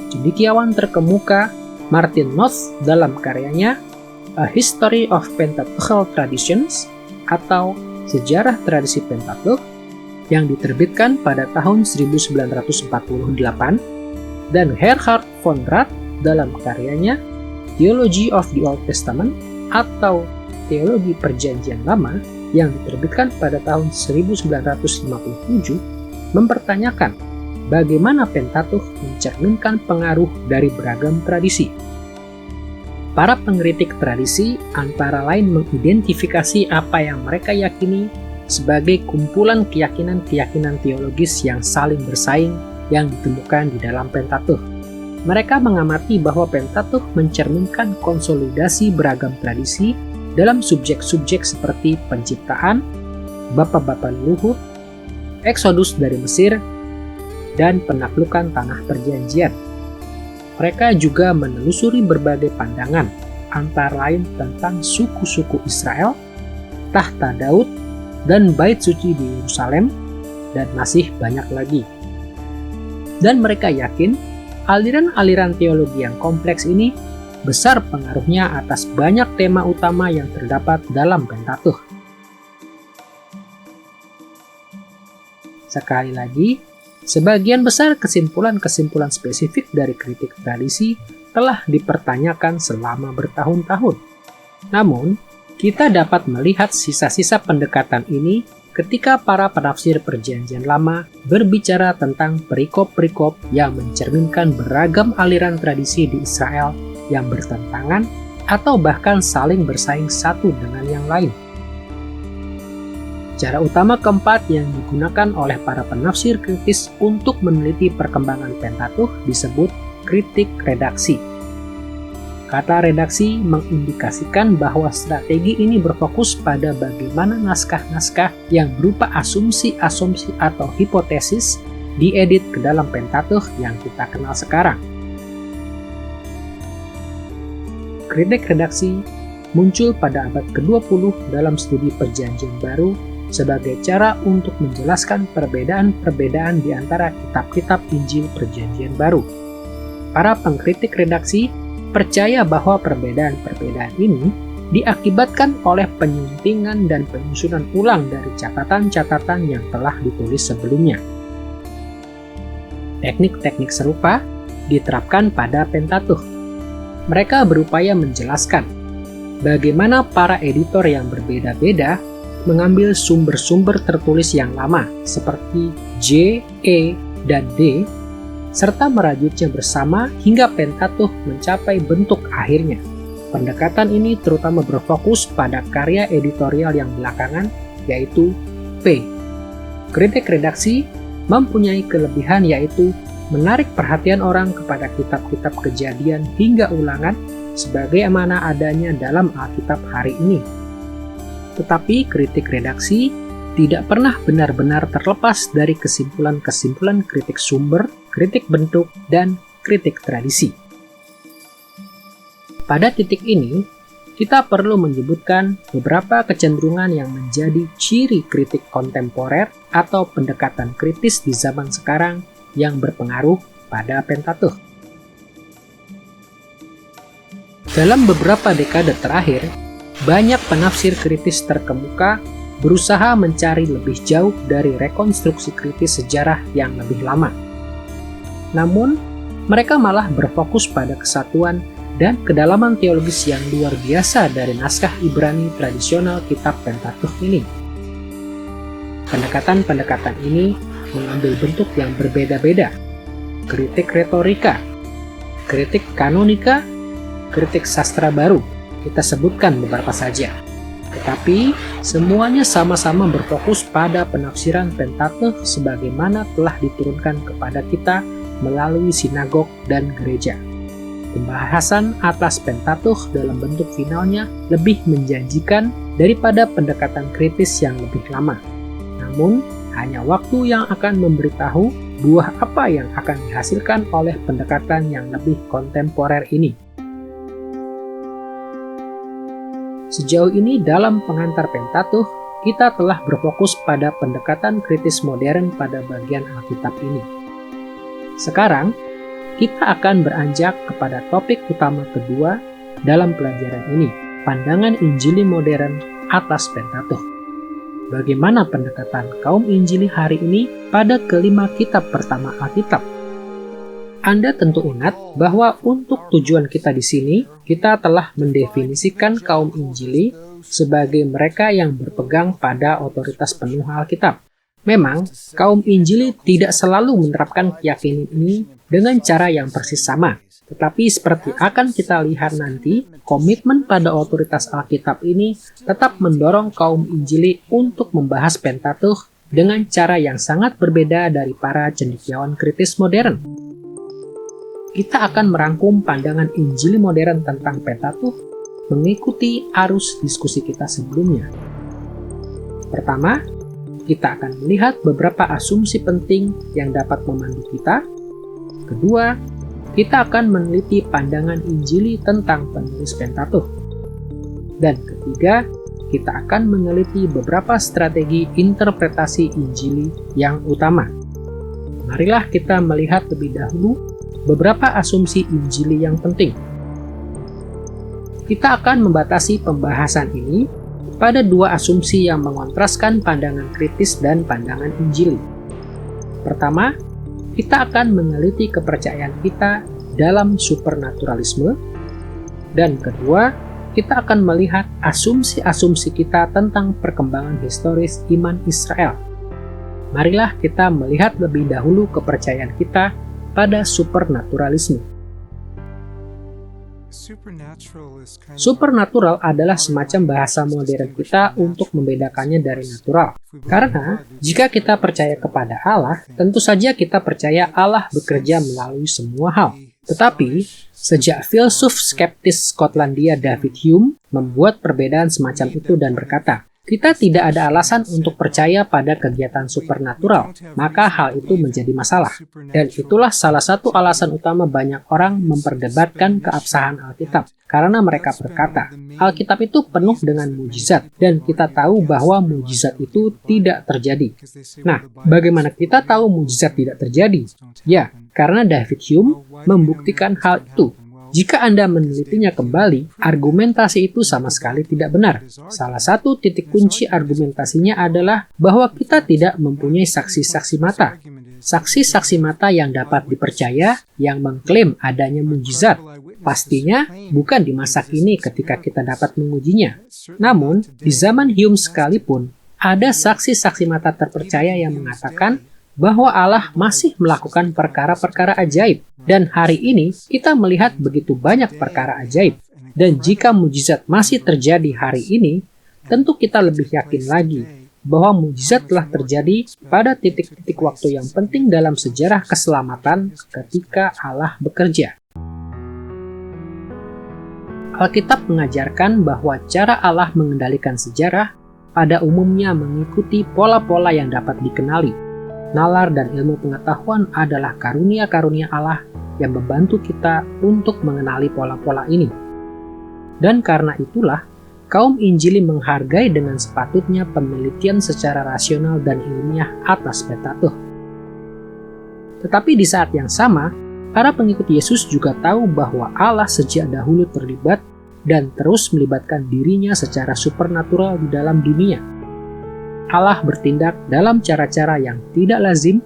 Cendekiawan terkemuka Martin Noth dalam karyanya A History of Pentateuchal Traditions atau Sejarah Tradisi Pentateuch yang diterbitkan pada tahun 1948 dan Gerhard von Rath dalam karyanya Theology of the Old Testament atau Teologi Perjanjian Lama yang diterbitkan pada tahun 1957 mempertanyakan bagaimana Pentateuch mencerminkan pengaruh dari beragam tradisi. Para pengkritik tradisi antara lain mengidentifikasi apa yang mereka yakini sebagai kumpulan keyakinan-keyakinan teologis yang saling bersaing yang ditemukan di dalam Pentateuch. Mereka mengamati bahwa Pentateuch mencerminkan konsolidasi beragam tradisi dalam subjek-subjek seperti penciptaan, bapa-bapa leluhur, Eksodus dari Mesir, dan penaklukan tanah perjanjian. Mereka juga menelusuri berbagai pandangan, antara lain tentang suku-suku Israel, tahta Daud, dan bait suci di Yerusalem, dan masih banyak lagi. Dan mereka yakin aliran-aliran teologi yang kompleks ini besar pengaruhnya atas banyak tema utama yang terdapat dalam Pentateuch. Sekali lagi, sebagian besar kesimpulan-kesimpulan spesifik dari kritik tradisi telah dipertanyakan selama bertahun-tahun. Namun, kita dapat melihat sisa-sisa pendekatan ini ketika para penafsir Perjanjian Lama berbicara tentang perikop-perikop yang mencerminkan beragam aliran tradisi di Israel yang bertentangan atau bahkan saling bersaing satu dengan yang lain. Cara utama keempat yang digunakan oleh para penafsir kritis untuk meneliti perkembangan Pentateuch disebut kritik redaksi. Kata redaksi mengindikasikan bahwa strategi ini berfokus pada bagaimana naskah-naskah yang berupa asumsi-asumsi atau hipotesis diedit ke dalam Pentateuch yang kita kenal sekarang. Kritik redaksi muncul pada abad ke-20 dalam studi Perjanjian Baru sebagai cara untuk menjelaskan perbedaan-perbedaan di antara kitab-kitab Injil Perjanjian Baru. Para pengkritik redaksi percaya bahwa perbedaan-perbedaan ini diakibatkan oleh penyuntingan dan penyusunan ulang dari catatan-catatan yang telah ditulis sebelumnya. Teknik-teknik serupa diterapkan pada Pentateuch. Mereka berupaya menjelaskan bagaimana para editor yang berbeda-beda mengambil sumber-sumber tertulis yang lama seperti J, E, dan D, serta merajutnya bersama hingga Pentateuch mencapai bentuk akhirnya. Pendekatan ini terutama berfokus pada karya editorial yang belakangan, yaitu P. Kritik redaksi mempunyai kelebihan yaitu menarik perhatian orang kepada kitab-kitab Kejadian hingga Ulangan sebagaimana adanya dalam Alkitab hari ini. Tetapi kritik redaksi tidak pernah benar-benar terlepas dari kesimpulan-kesimpulan kritik sumber, kritik bentuk, dan kritik tradisi. Pada titik ini, kita perlu menyebutkan beberapa kecenderungan yang menjadi ciri kritik kontemporer atau pendekatan kritis di zaman sekarang yang berpengaruh pada Pentateuch. Dalam beberapa dekade terakhir, banyak penafsir kritis terkemuka berusaha mencari lebih jauh dari rekonstruksi kritis sejarah yang lebih lama. Namun, mereka malah berfokus pada kesatuan dan kedalaman teologis yang luar biasa dari naskah Ibrani tradisional kitab Pentateuch ini. Pendekatan-pendekatan ini mengambil bentuk yang berbeda-beda: kritik retorika, kritik kanonika, kritik sastra baru. Kita sebutkan beberapa saja. Tetapi, semuanya sama-sama berfokus pada penafsiran Pentateuch sebagaimana telah diturunkan kepada kita melalui sinagog dan gereja. Pembahasan atas Pentateuch dalam bentuk finalnya lebih menjanjikan daripada pendekatan kritis yang lebih lama. Namun, hanya waktu yang akan memberitahu buah apa yang akan dihasilkan oleh pendekatan yang lebih kontemporer ini. Sejauh ini dalam pengantar Pentateuch, kita telah berfokus pada pendekatan kritis modern pada bagian Alkitab ini. Sekarang, kita akan beranjak kepada topik utama kedua dalam pelajaran ini, pandangan Injili modern atas Pentateuch. Bagaimana pendekatan kaum Injili hari ini pada kelima kitab pertama Alkitab? Anda tentu ingat bahwa untuk tujuan kita di sini, kita telah mendefinisikan kaum Injili sebagai mereka yang berpegang pada otoritas penuh Alkitab. Memang, kaum Injili tidak selalu menerapkan keyakinan ini dengan cara yang persis sama. Tetapi seperti akan kita lihat nanti, komitmen pada otoritas Alkitab ini tetap mendorong kaum Injili untuk membahas Pentateuch dengan cara yang sangat berbeda dari para cendekiawan kritis modern. Kita akan merangkum pandangan Injili modern tentang Pentateuch mengikuti arus diskusi kita sebelumnya. Pertama, kita akan melihat beberapa asumsi penting yang dapat memandu kita. Kedua, kita akan meneliti pandangan Injili tentang penulis Pentateuch. Dan ketiga, kita akan meneliti beberapa strategi interpretasi Injili yang utama. Marilah kita melihat lebih dahulu beberapa asumsi Injili yang penting. Kita akan membatasi pembahasan ini pada dua asumsi yang mengontraskan pandangan kritis dan pandangan Injili. Pertama, kita akan meneliti kepercayaan kita dalam supernaturalisme, dan kedua, kita akan melihat asumsi-asumsi kita tentang perkembangan historis iman Israel. Marilah kita melihat lebih dahulu kepercayaan kita pada supernaturalisme. Supernatural adalah semacam bahasa modern kita untuk membedakannya dari natural. Karena jika kita percaya kepada Allah, tentu saja kita percaya Allah bekerja melalui semua hal. Tetapi, sejak filsuf skeptis Skotlandia David Hume membuat perbedaan semacam itu dan berkata, kita tidak ada alasan untuk percaya pada kegiatan supernatural, maka hal itu menjadi masalah. Dan itulah salah satu alasan utama banyak orang memperdebatkan keabsahan Alkitab, karena mereka berkata, Alkitab itu penuh dengan mujizat, dan kita tahu bahwa mujizat itu tidak terjadi. Nah, bagaimana kita tahu mujizat tidak terjadi? Ya, karena David Hume membuktikan hal itu. Jika Anda menelitinya kembali, argumentasi itu sama sekali tidak benar. Salah satu titik kunci argumentasinya adalah bahwa kita tidak mempunyai saksi-saksi mata. Saksi-saksi mata yang dapat dipercaya, yang mengklaim adanya mujizat. Pastinya bukan di masa kini ketika kita dapat mengujinya. Namun, di zaman Hume sekalipun, ada saksi-saksi mata terpercaya yang mengatakan bahwa Allah masih melakukan perkara-perkara ajaib. Dan hari ini kita melihat begitu banyak perkara ajaib. Dan jika mujizat masih terjadi hari ini, tentu kita lebih yakin lagi bahwa mujizat telah terjadi pada titik-titik waktu yang penting dalam sejarah keselamatan ketika Allah bekerja. Alkitab mengajarkan bahwa cara Allah mengendalikan sejarah pada umumnya mengikuti pola-pola yang dapat dikenali. Nalar dan ilmu pengetahuan adalah karunia-karunia Allah yang membantu kita untuk mengenali pola-pola ini. Dan karena itulah, kaum Injili menghargai dengan sepatutnya penelitian secara rasional dan ilmiah atas Pentateuch. Tetapi di saat yang sama, para pengikut Yesus juga tahu bahwa Allah sejak dahulu terlibat dan terus melibatkan dirinya secara supernatural di dalam dunia. Allah bertindak dalam cara-cara yang tidak lazim,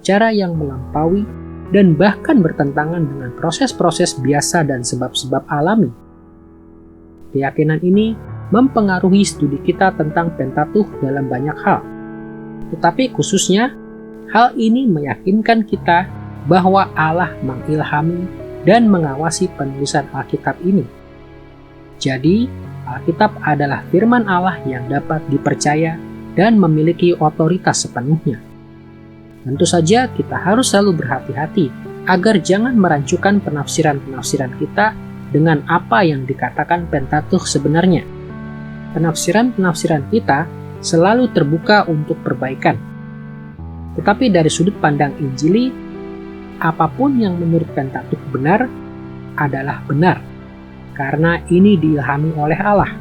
cara yang melampaui, dan bahkan bertentangan dengan proses-proses biasa dan sebab-sebab alami. Keyakinan ini mempengaruhi studi kita tentang Pentateuch dalam banyak hal. Tetapi khususnya, hal ini meyakinkan kita bahwa Allah mengilhami dan mengawasi penulisan Alkitab ini. Jadi, Alkitab adalah firman Allah yang dapat dipercaya dan memiliki otoritas sepenuhnya. Tentu saja kita harus selalu berhati-hati agar jangan merancukan penafsiran-penafsiran kita dengan apa yang dikatakan Pentateuch sebenarnya. Penafsiran-penafsiran kita selalu terbuka untuk perbaikan. Tetapi dari sudut pandang Injili, apapun yang menurut Pentateuch benar adalah benar, karena ini diilhami oleh Allah.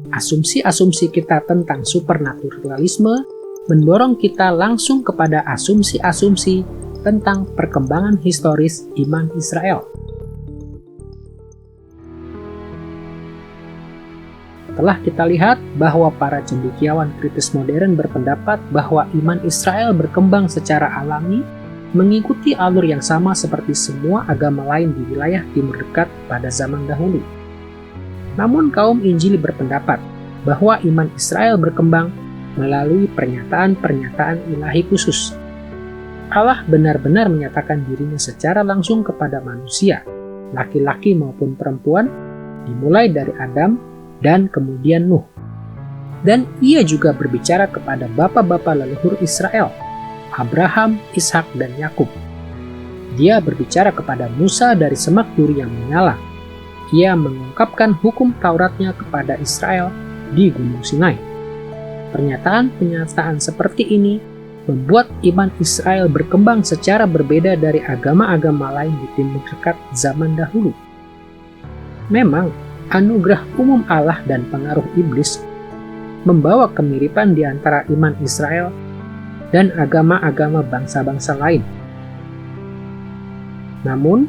Asumsi-asumsi kita tentang supernaturalisme mendorong kita langsung kepada asumsi-asumsi tentang perkembangan historis iman Israel. Telah kita lihat bahwa para cendekiawan kritis modern berpendapat bahwa iman Israel berkembang secara alami mengikuti alur yang sama seperti semua agama lain di wilayah Timur Dekat pada zaman dahulu. Namun kaum Injili berpendapat bahwa iman Israel berkembang melalui pernyataan-pernyataan ilahi khusus. Allah benar-benar menyatakan dirinya secara langsung kepada manusia, laki-laki maupun perempuan, dimulai dari Adam dan kemudian Nuh. Dan ia juga berbicara kepada bapa-bapa leluhur Israel, Abraham, Ishak, dan Yakub. Dia berbicara kepada Musa dari semak duri yang menyala. Ia mengungkapkan hukum Tauratnya kepada Israel di Gunung Sinai. Pernyataan-pernyataan seperti ini membuat iman Israel berkembang secara berbeda dari agama-agama lain di Timur Dekat zaman dahulu. Memang, anugerah umum Allah dan pengaruh iblis membawa kemiripan di antara iman Israel dan agama-agama bangsa-bangsa lain. Namun,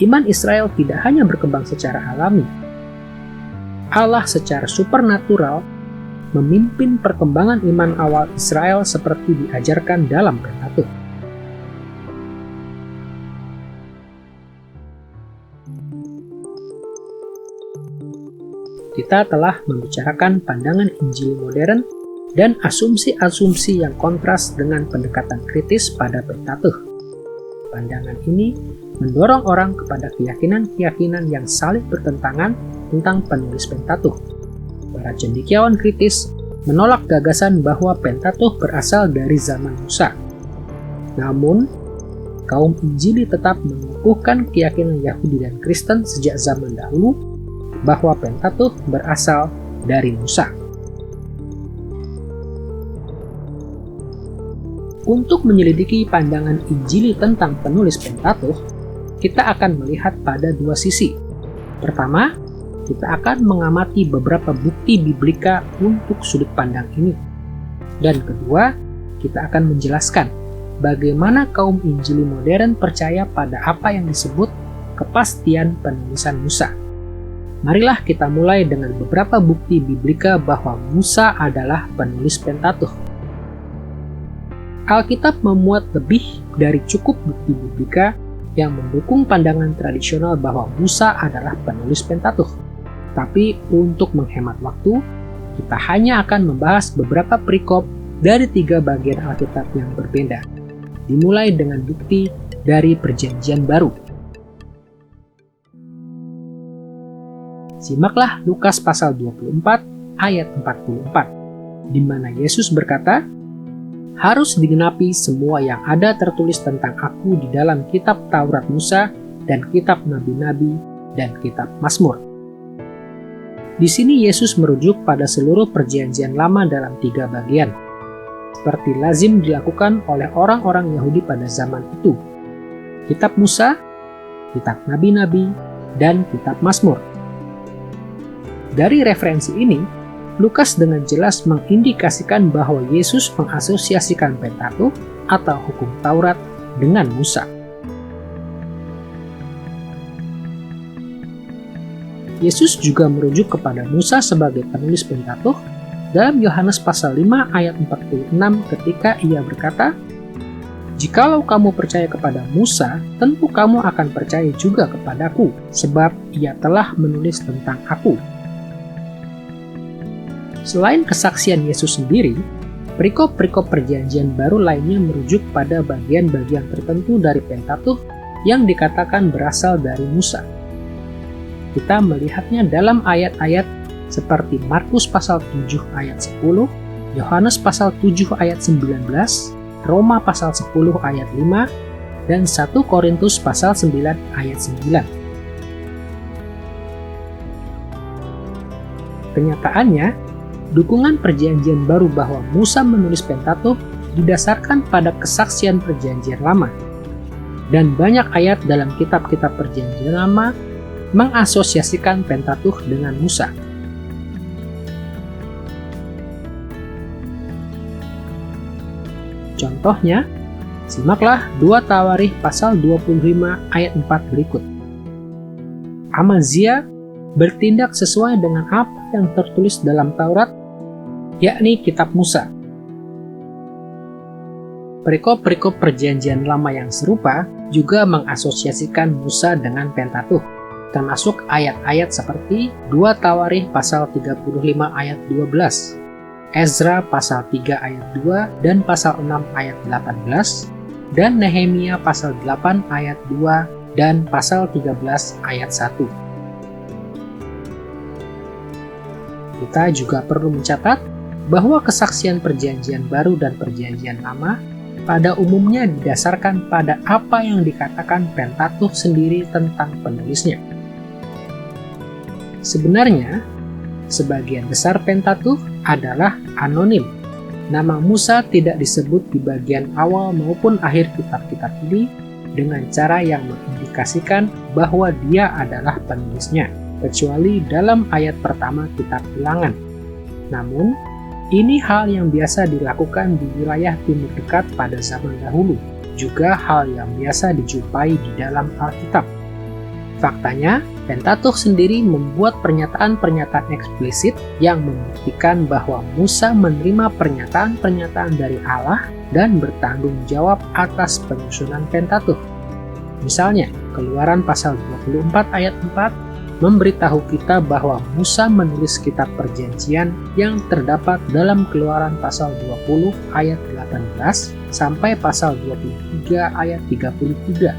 iman Israel tidak hanya berkembang secara alami. Allah secara supernatural memimpin perkembangan iman awal Israel seperti diajarkan dalam Pentateuch. Kita telah membicarakan pandangan Injil modern dan asumsi-asumsi yang kontras dengan pendekatan kritis pada Pentateuch. Pandangan ini mendorong orang kepada keyakinan-keyakinan yang saling bertentangan tentang penulis Pentateuch. Para cendekiawan kritis menolak gagasan bahwa Pentateuch berasal dari zaman Musa. Namun, kaum Injili tetap mengukuhkan keyakinan Yahudi dan Kristen sejak zaman dahulu bahwa Pentateuch berasal dari Musa. Untuk menyelidiki pandangan Injili tentang penulis Pentateuch, kita akan melihat pada dua sisi. Pertama, kita akan mengamati beberapa bukti biblika untuk sudut pandang ini. Dan kedua, kita akan menjelaskan bagaimana kaum Injili modern percaya pada apa yang disebut kepastian penulisan Musa. Marilah kita mulai dengan beberapa bukti biblika bahwa Musa adalah penulis Pentateuch. Alkitab memuat lebih dari cukup bukti biblika yang mendukung pandangan tradisional bahwa Musa adalah penulis Pentateuch. Tapi untuk menghemat waktu, kita hanya akan membahas beberapa perikop dari 3 bagian Alkitab yang berbeda, dimulai dengan bukti dari Perjanjian Baru. Simaklah Lukas pasal 24 ayat 44, di mana Yesus berkata, "Harus digenapi semua yang ada tertulis tentang aku di dalam kitab Taurat Musa dan kitab Nabi-Nabi dan kitab Mazmur." Di sini Yesus merujuk pada seluruh Perjanjian Lama dalam 3 bagian, seperti lazim dilakukan oleh orang-orang Yahudi pada zaman itu: kitab Musa, kitab Nabi-Nabi, dan kitab Mazmur. Dari referensi ini, Lukas dengan jelas mengindikasikan bahwa Yesus mengasosiasikan Pentateuch atau hukum Taurat dengan Musa. Yesus juga merujuk kepada Musa sebagai penulis Pentateuch dalam Yohanes pasal 5 ayat 46 ketika ia berkata, "Jikalau kamu percaya kepada Musa, tentu kamu akan percaya juga kepadaku, sebab ia telah menulis tentang aku." Selain kesaksian Yesus sendiri, Perikop-perikop perjanjian baru lainnya merujuk pada bagian-bagian tertentu dari Pentateuch yang dikatakan berasal dari Musa. Kita melihatnya dalam ayat-ayat seperti Markus pasal 7 ayat 10, Yohanes pasal 7 ayat 19, Roma pasal 10 ayat 5, dan 1 Korintus pasal 9 ayat 9. Kenyataannya, dukungan perjanjian baru bahwa Musa menulis Pentateuch didasarkan pada kesaksian perjanjian lama. Dan banyak ayat dalam kitab-kitab perjanjian lama mengasosiasikan Pentateuch dengan Musa. Contohnya, simaklah 2 Tawarikh pasal 25 ayat 4 berikut. Amazia bertindak sesuai dengan apa yang tertulis dalam Taurat, yakni kitab Musa. Perikop-perikop perjanjian lama yang serupa juga mengasosiasikan Musa dengan Pentateuch, termasuk ayat-ayat seperti 2 Tawarikh pasal 35 ayat 12, Ezra pasal 3 ayat 2 dan pasal 6 ayat 18, dan Nehemia pasal 8 ayat 2 dan pasal 13 ayat 1. Kita juga perlu mencatat bahwa kesaksian perjanjian baru dan perjanjian lama pada umumnya didasarkan pada apa yang dikatakan Pentateuch sendiri tentang penulisnya. Sebenarnya, sebagian besar Pentateuch adalah anonim. Nama Musa tidak disebut di bagian awal maupun akhir kitab-kitab ini dengan cara yang mengindikasikan bahwa dia adalah penulisnya, kecuali dalam ayat pertama kitab Bilangan. Namun, ini hal yang biasa dilakukan di wilayah Timur Dekat pada zaman dahulu, juga hal yang biasa dijumpai di dalam Alkitab. Faktanya, Pentateuch sendiri membuat pernyataan-pernyataan eksplisit yang membuktikan bahwa Musa menerima pernyataan-pernyataan dari Allah dan bertanggung jawab atas penyusunan Pentateuch. Misalnya, Keluaran pasal 24 ayat 4 memberitahu kita bahwa Musa menulis kitab perjanjian yang terdapat dalam Keluaran pasal 20 ayat 18 sampai pasal 23 ayat 33.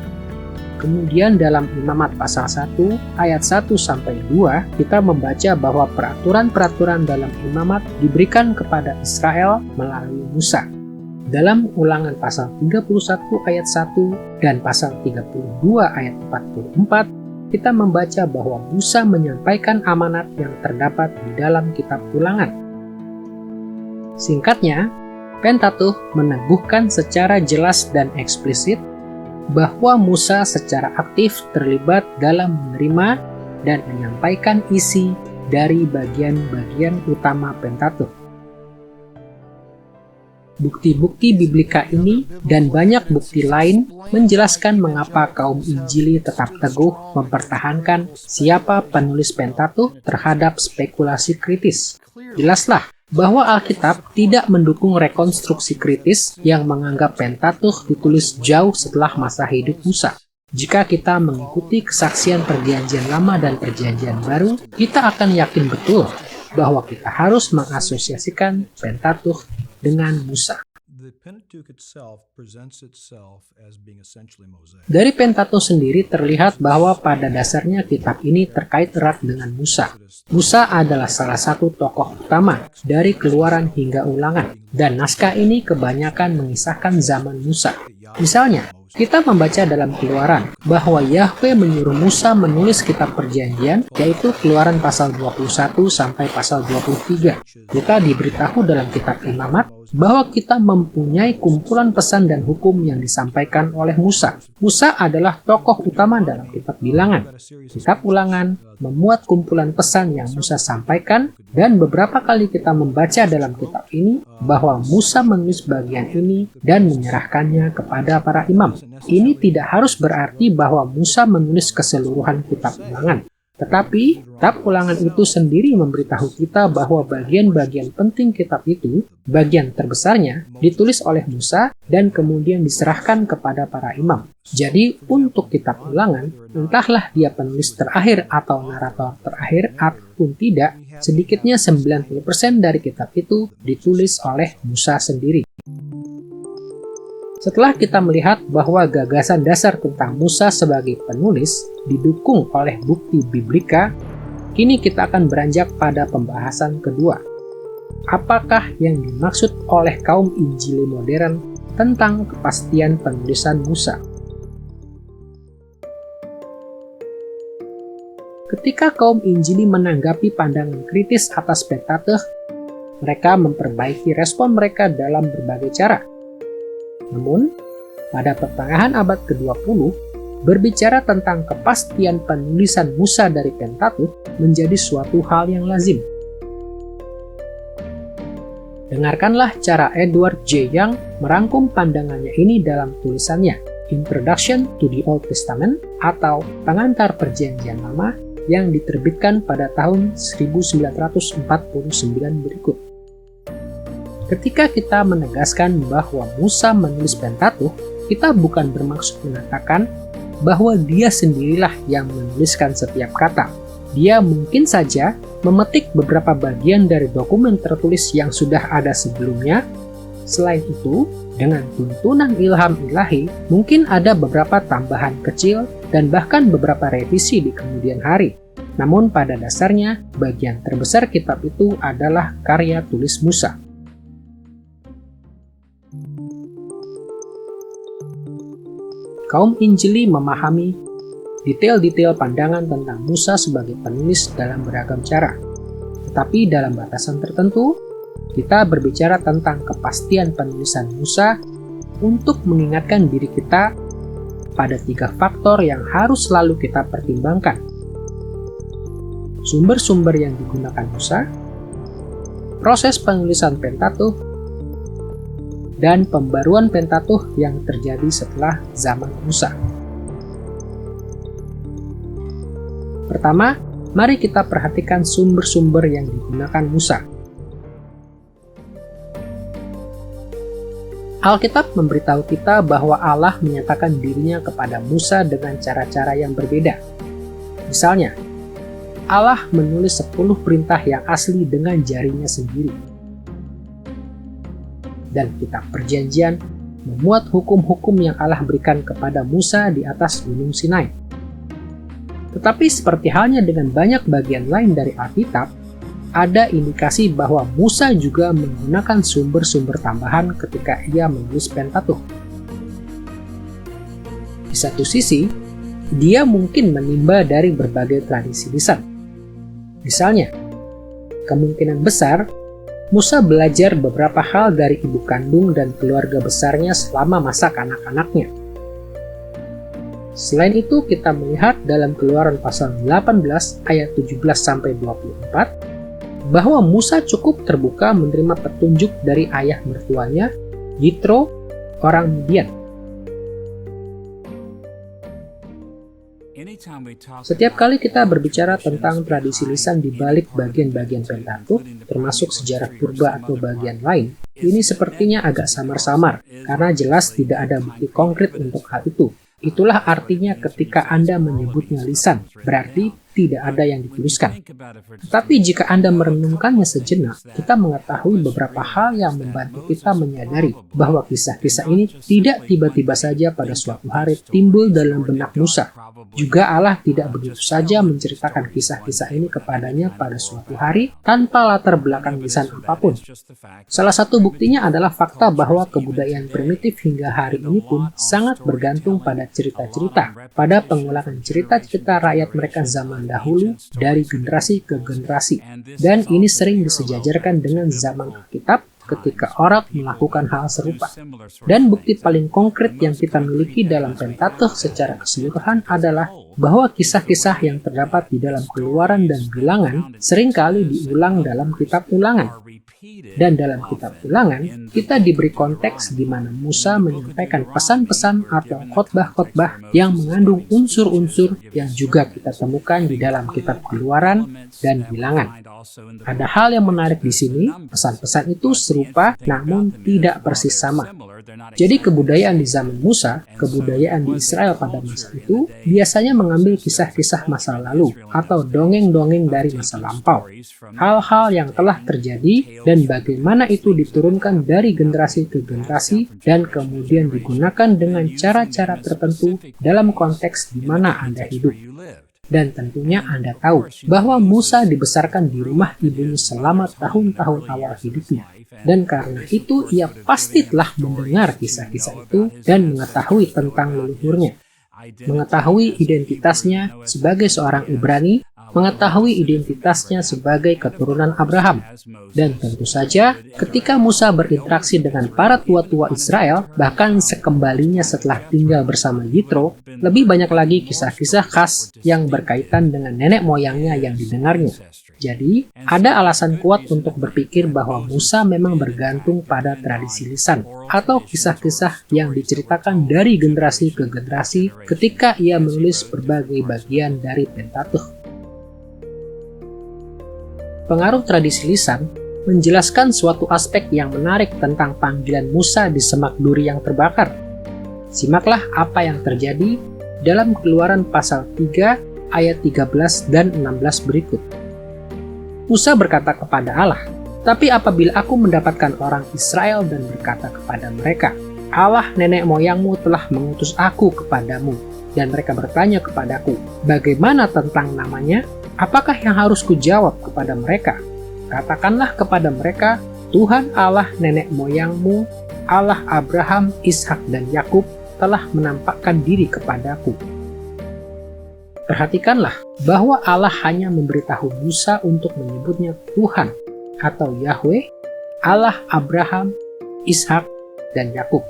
Kemudian dalam Imamat pasal 1 ayat 1 sampai 2 kita membaca bahwa peraturan-peraturan dalam Imamat diberikan kepada Israel melalui Musa. Dalam Ulangan pasal 31 ayat 1 dan pasal 32 ayat 44 kita membaca bahwa Musa menyampaikan amanat yang terdapat di dalam kitab Ulangan. Singkatnya, Pentateuch meneguhkan secara jelas dan eksplisit bahwa Musa secara aktif terlibat dalam menerima dan menyampaikan isi dari bagian-bagian utama Pentateuch. Bukti-bukti biblika ini dan banyak bukti lain menjelaskan mengapa kaum Injili tetap teguh mempertahankan siapa penulis Pentateuch terhadap spekulasi kritis. Jelaslah bahwa Alkitab tidak mendukung rekonstruksi kritis yang menganggap Pentateuch ditulis jauh setelah masa hidup Musa. Jika kita mengikuti kesaksian perjanjian lama dan perjanjian baru, kita akan yakin betul bahwa kita harus mengasosiasikan Pentateuch dengan Musa. Dari Pentateuch sendiri terlihat bahwa pada dasarnya kitab ini terkait erat dengan Musa. Musa adalah salah satu tokoh utama dari Keluaran hingga Ulangan, dan naskah ini kebanyakan mengisahkan zaman Musa. Misalnya, kita membaca dalam Keluaran bahwa Yahweh menyuruh Musa menulis kitab perjanjian, yaitu Keluaran pasal 21 sampai pasal 23. Kita diberitahu dalam kitab Imamat bahwa kita mempunyai kumpulan pesan dan hukum yang disampaikan oleh Musa. Musa adalah tokoh utama dalam kitab Bilangan. Kitab Ulangan memuat kumpulan pesan yang Musa sampaikan, dan beberapa kali kita membaca dalam kitab ini bahwa Musa menulis bagian ini dan menyerahkannya kepada para imam. Ini tidak harus berarti bahwa Musa menulis keseluruhan kitab Ulangan, Tetapi, kitab ulangan itu sendiri memberitahu kita bahwa bagian-bagian penting kitab itu, bagian terbesarnya, ditulis oleh Musa dan kemudian diserahkan kepada para imam. Jadi, untuk kitab ulangan, entahlah dia penulis terakhir atau narator terakhir ataupun tidak, sedikitnya 90% dari kitab itu ditulis oleh Musa sendiri. Setelah kita melihat bahwa gagasan dasar tentang Musa sebagai penulis didukung oleh bukti biblika, kini kita akan beranjak pada pembahasan kedua. Apakah yang dimaksud oleh kaum Injili modern tentang kepastian penulisan Musa? Ketika kaum Injili menanggapi pandangan kritis atas Pentateuch, mereka memperbaiki respon mereka dalam berbagai cara. Namun, pada pertengahan abad ke-20, berbicara tentang kepastian penulisan Musa dari Pentateuch menjadi suatu hal yang lazim. Dengarkanlah cara Edward J. Young merangkum pandangannya ini dalam tulisannya Introduction to the Old Testament atau Pengantar Perjanjian Lama yang diterbitkan pada tahun 1949 berikut. Ketika kita menegaskan bahwa Musa menulis Pentateuch, kita bukan bermaksud mengatakan bahwa dia sendirilah yang menuliskan setiap kata. Dia mungkin saja memetik beberapa bagian dari dokumen tertulis yang sudah ada sebelumnya. Selain itu, dengan tuntunan ilham ilahi, mungkin ada beberapa tambahan kecil dan bahkan beberapa revisi di kemudian hari. Namun pada dasarnya, bagian terbesar kitab itu adalah karya tulis Musa. Kaum Injili memahami detail-detail pandangan tentang Musa sebagai penulis dalam beragam cara. Tetapi dalam batasan tertentu, kita berbicara tentang kepastian penulisan Musa untuk mengingatkan diri kita pada 3 faktor yang harus selalu kita pertimbangkan. Sumber-sumber yang digunakan Musa, proses penulisan Pentateuch, dan pembaruan Pentateuch yang terjadi setelah zaman Musa. Pertama, mari kita perhatikan sumber-sumber yang digunakan Musa. Alkitab memberitahu kita bahwa Allah menyatakan dirinya kepada Musa dengan cara-cara yang berbeda. Misalnya, Allah menulis 10 perintah yang asli dengan jarinya sendiri. Dan kitab perjanjian memuat hukum-hukum yang Allah berikan kepada Musa di atas Gunung Sinai. Tetapi seperti halnya dengan banyak bagian lain dari Alkitab, ada indikasi bahwa Musa juga menggunakan sumber-sumber tambahan ketika ia menulis Pentateuch. Di satu sisi, dia mungkin menimba dari berbagai tradisi lisan. Misalnya, kemungkinan besar Musa belajar beberapa hal dari ibu kandung dan keluarga besarnya selama masa kanak-kanaknya. Selain itu, kita melihat dalam Keluaran pasal 18 ayat 17-24 bahwa Musa cukup terbuka menerima petunjuk dari ayah mertuanya, Yitro, orang Midian. Setiap kali kita berbicara tentang tradisi lisan di balik bagian-bagian Pentateuch, termasuk sejarah purba atau bagian lain, ini sepertinya agak samar-samar, karena jelas tidak ada bukti konkret untuk hal itu. Itulah artinya ketika Anda menyebutnya lisan, berarti tidak ada yang dituliskan. Tetapi jika Anda merenungkannya sejenak, kita mengetahui beberapa hal yang membantu kita menyadari bahwa kisah-kisah ini tidak tiba-tiba saja pada suatu hari timbul dalam benak Musa. Juga Allah tidak begitu saja menceritakan kisah-kisah ini kepadanya pada suatu hari tanpa latar belakang lisan apapun. Salah satu buktinya adalah fakta bahwa kebudayaan primitif hingga hari ini pun sangat bergantung pada cerita-cerita, pada pengulangan cerita-cerita rakyat mereka zaman dahulu dari generasi ke generasi. Dan ini sering disejajarkan dengan zaman Alkitab ketika orang melakukan hal serupa. Dan bukti paling konkret yang kita miliki dalam Pentateuch secara keseluruhan adalah bahwa kisah-kisah yang terdapat di dalam Keluaran dan Bilangan seringkali diulang dalam kitab Ulangan. Dan dalam kitab Ulangan, kita diberi konteks di mana Musa menyampaikan pesan-pesan atau khotbah-khotbah yang mengandung unsur-unsur yang juga kita temukan di dalam kitab Keluaran dan Bilangan. Ada hal yang menarik di sini, pesan-pesan itu serupa namun tidak persis sama. Jadi kebudayaan di zaman Musa, kebudayaan di Israel pada masa itu, biasanya mengambil kisah-kisah masa lalu atau dongeng-dongeng dari masa lampau. Hal-hal yang telah terjadi dan bagaimana itu diturunkan dari generasi ke generasi dan kemudian digunakan dengan cara-cara tertentu dalam konteks di mana Anda hidup. Dan tentunya Anda tahu bahwa Musa dibesarkan di rumah ibunya selama tahun-tahun awal hidupnya. Dan karena itu ia pasti telah mendengar kisah-kisah itu dan mengetahui tentang leluhurnya. Mengetahui identitasnya sebagai seorang Ibrani, mengetahui identitasnya sebagai keturunan Abraham. Dan tentu saja, ketika Musa berinteraksi dengan para tua-tua Israel, bahkan sekembalinya setelah tinggal bersama Yitro, lebih banyak lagi kisah-kisah khas yang berkaitan dengan nenek moyangnya yang didengarnya. Jadi, ada alasan kuat untuk berpikir bahwa Musa memang bergantung pada tradisi lisan atau kisah-kisah yang diceritakan dari generasi ke generasi ketika ia menulis berbagai bagian dari Pentateuch. Pengaruh tradisi lisan menjelaskan suatu aspek yang menarik tentang panggilan Musa di semak duri yang terbakar. Simaklah apa yang terjadi dalam Keluaran pasal 3 ayat 13 dan 16 berikut. Musa berkata kepada Allah, "Tapi apabila aku mendapatkan orang Israel dan berkata kepada mereka, Allah nenek moyangmu telah mengutus aku kepadamu, dan mereka bertanya kepadaku, bagaimana tentang namanya? Apakah yang harus kujawab kepada mereka? Katakanlah kepada mereka, Tuhan Allah nenek moyangmu, Allah Abraham, Ishak, dan Yakub telah menampakkan diri kepadaku." Perhatikanlah bahwa Allah hanya memberitahu Musa untuk menyebutnya Tuhan atau Yahweh, Allah Abraham, Ishak, dan Yakub.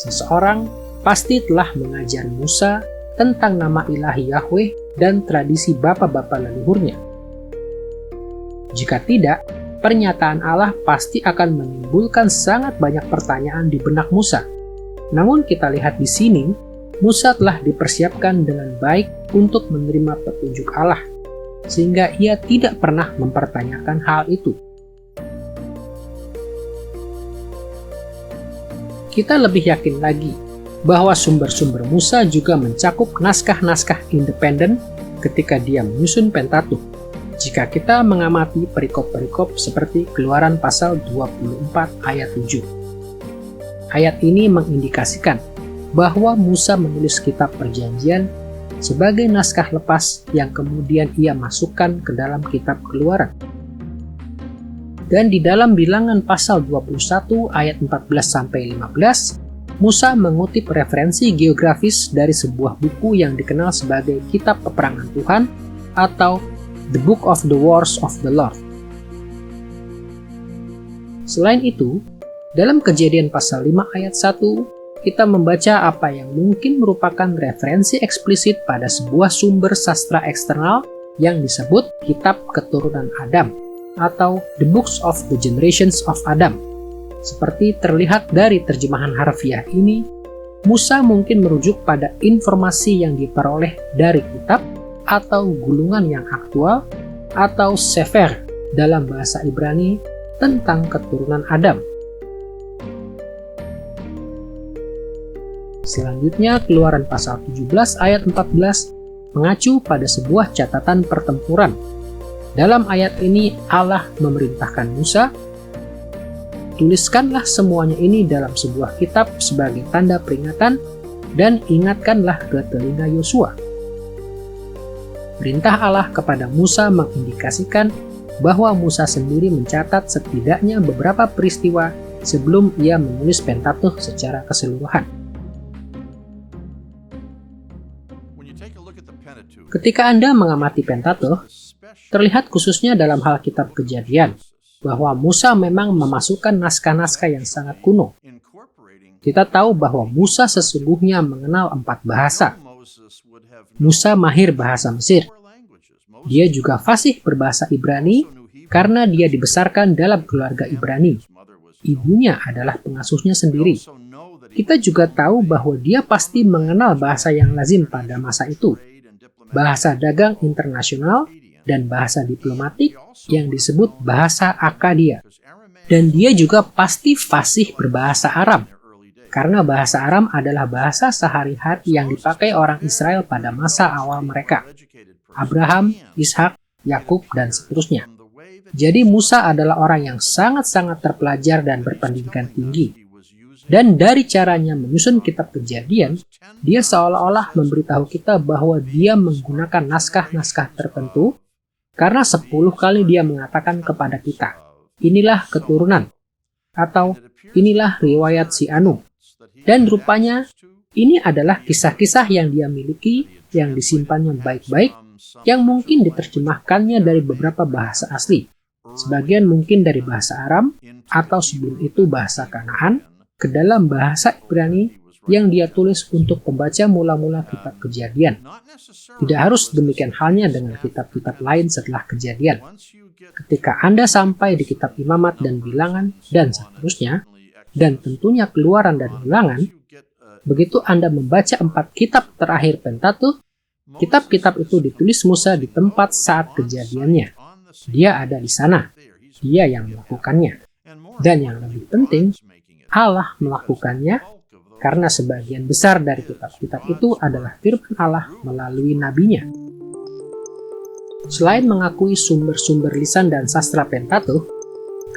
Seseorang pasti telah mengajar Musa tentang nama ilahi Yahweh dan tradisi bapa-bapa leluhurnya. Jika tidak, pernyataan Allah pasti akan menimbulkan sangat banyak pertanyaan di benak Musa. Namun kita lihat di sini, Musa telah dipersiapkan dengan baik untuk menerima petunjuk Allah, sehingga ia tidak pernah mempertanyakan hal itu. Kita lebih yakin lagi bahwa sumber-sumber Musa juga mencakup naskah-naskah independen ketika dia menyusun Pentateuch. Jika kita mengamati perikop-perikop seperti Keluaran pasal 24 ayat 7. Ayat ini mengindikasikan bahwa Musa menulis kitab perjanjian sebagai naskah lepas yang kemudian ia masukkan ke dalam kitab Keluaran. Dan di dalam Bilangan pasal 21 ayat 14-15, Musa mengutip referensi geografis dari sebuah buku yang dikenal sebagai Kitab Peperangan Tuhan atau The Book of the Wars of the Lord. Selain itu, dalam Kejadian pasal 5 ayat 1, kita membaca apa yang mungkin merupakan referensi eksplisit pada sebuah sumber sastra eksternal yang disebut Kitab Keturunan Adam atau The Books of the Generations of Adam. Seperti terlihat dari terjemahan harfiah ini, Musa mungkin merujuk pada informasi yang diperoleh dari kitab atau gulungan yang aktual atau sefer dalam bahasa Ibrani tentang keturunan Adam. Selanjutnya, Keluaran pasal 17 ayat 14 mengacu pada sebuah catatan pertempuran. Dalam ayat ini, Allah memerintahkan Musa, "Tuliskanlah semuanya ini dalam sebuah kitab sebagai tanda peringatan dan ingatkanlah ke telinga Yosua." Perintah Allah kepada Musa mengindikasikan bahwa Musa sendiri mencatat setidaknya beberapa peristiwa sebelum ia menulis Pentateuch secara keseluruhan. Ketika Anda mengamati Pentateuch, terlihat khususnya dalam hal kitab Kejadian, bahwa Musa memang memasukkan naskah-naskah yang sangat kuno. Kita tahu bahwa Musa sesungguhnya mengenal 4 bahasa. Musa mahir bahasa Mesir. Dia juga fasih berbahasa Ibrani karena dia dibesarkan dalam keluarga Ibrani. Ibunya adalah pengasuhnya sendiri. Kita juga tahu bahwa dia pasti mengenal bahasa yang lazim pada masa itu, bahasa dagang internasional dan bahasa diplomatik yang disebut bahasa Akkadia. Dan dia juga pasti fasih berbahasa Aram, karena bahasa Aram adalah bahasa sehari-hari yang dipakai orang Israel pada masa awal mereka. Abraham, Ishak, Yakub, dan seterusnya. Jadi Musa adalah orang yang sangat-sangat terpelajar dan berpendidikan tinggi. Dan dari caranya menyusun kitab Kejadian, dia seolah-olah memberitahu kita bahwa dia menggunakan naskah-naskah tertentu, karena 10 kali dia mengatakan kepada kita, inilah keturunan, atau inilah riwayat si Anu. Dan rupanya, ini adalah kisah-kisah yang dia miliki, yang disimpannya baik-baik, yang mungkin diterjemahkannya dari beberapa bahasa asli. Sebagian mungkin dari bahasa Aram, atau sebelum itu bahasa Kanaan, ke dalam bahasa Ibrani yang dia tulis untuk pembaca mula-mula kitab Kejadian. Tidak harus demikian halnya dengan kitab-kitab lain setelah Kejadian. Ketika Anda sampai di kitab Imamat dan Bilangan, dan seterusnya, dan tentunya Keluaran dan Bilangan, begitu Anda membaca 4 kitab terakhir Pentateuch, kitab-kitab itu ditulis Musa di tempat saat kejadiannya. Dia ada di sana. Dia yang melakukannya. Dan yang lebih penting, Allah melakukannya karena sebagian besar dari kitab-kitab itu adalah firman Allah melalui nabinya. Selain mengakui sumber-sumber lisan dan sastra Pentateuch,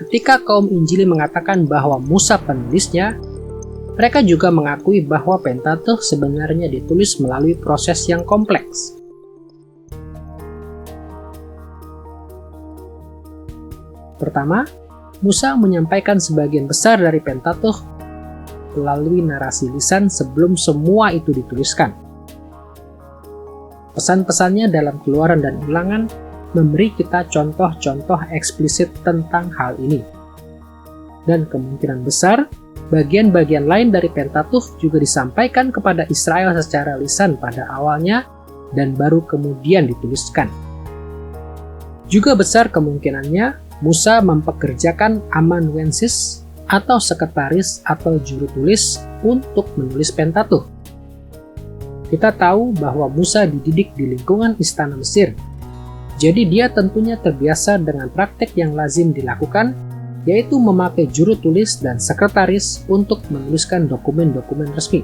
ketika kaum Injili mengatakan bahwa Musa penulisnya, mereka juga mengakui bahwa Pentateuch sebenarnya ditulis melalui proses yang kompleks. Pertama, Musa menyampaikan sebagian besar dari Pentateuch melalui narasi lisan sebelum semua itu dituliskan. Pesan-pesannya dalam Keluaran dan Ulangan memberi kita contoh-contoh eksplisit tentang hal ini. Dan kemungkinan besar, bagian-bagian lain dari Pentateuch juga disampaikan kepada Israel secara lisan pada awalnya dan baru kemudian dituliskan. Juga besar kemungkinannya Musa mempekerjakan amanuensis atau sekretaris atau juru tulis untuk menulis Pentateuch. Kita tahu bahwa Musa dididik di lingkungan istana Mesir, jadi dia tentunya terbiasa dengan praktek yang lazim dilakukan, yaitu memakai juru tulis dan sekretaris untuk menuliskan dokumen-dokumen resmi.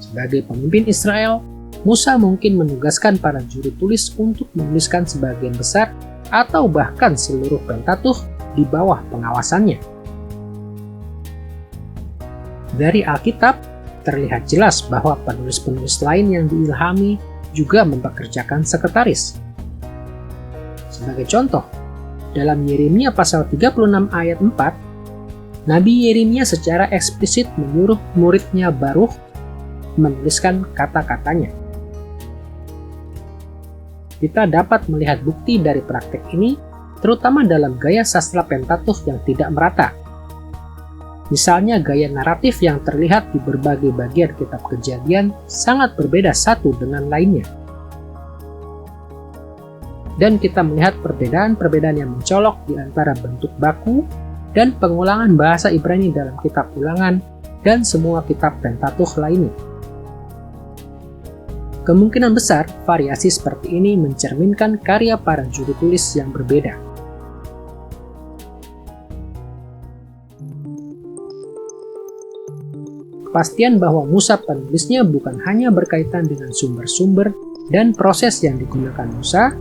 Sebagai pemimpin Israel, Musa mungkin menugaskan para juru tulis untuk menuliskan sebagian besar atau bahkan seluruh Pentateuch di bawah pengawasannya. Dari Alkitab, terlihat jelas bahwa penulis-penulis lain yang diilhami juga mempekerjakan sekretaris. Sebagai contoh, dalam Yeremia pasal 36 ayat 4, Nabi Yeremia secara eksplisit menyuruh muridnya Baruch menuliskan kata-katanya. Kita dapat melihat bukti dari praktek ini, terutama dalam gaya sastra Pentateuch yang tidak merata. Misalnya gaya naratif yang terlihat di berbagai bagian kitab Kejadian sangat berbeda satu dengan lainnya. Dan kita melihat perbedaan-perbedaan yang mencolok di antara bentuk baku dan pengulangan bahasa Ibrani dalam kitab Ulangan dan semua kitab Pentateuch lainnya. Kemungkinan besar, variasi seperti ini mencerminkan karya para juru tulis yang berbeda. Kepastian bahwa Musa penulisnya bukan hanya berkaitan dengan sumber-sumber dan proses yang digunakan Musa,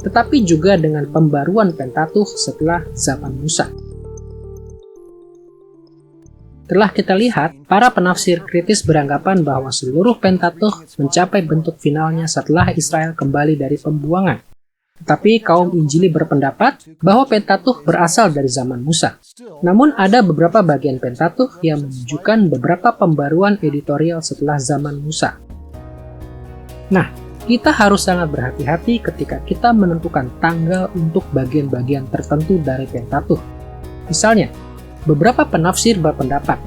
tetapi juga dengan pembaruan Pentateuch setelah zaman Musa. Telah kita lihat, para penafsir kritis beranggapan bahwa seluruh Pentateuch mencapai bentuk finalnya setelah Israel kembali dari pembuangan. Tetapi kaum Injili berpendapat bahwa Pentateuch berasal dari zaman Musa. Namun ada beberapa bagian Pentateuch yang menunjukkan beberapa pembaruan editorial setelah zaman Musa. Nah, Kita harus sangat berhati-hati ketika kita menentukan tanggal untuk bagian-bagian tertentu dari Pentateuch. Misalnya, beberapa penafsir berpendapat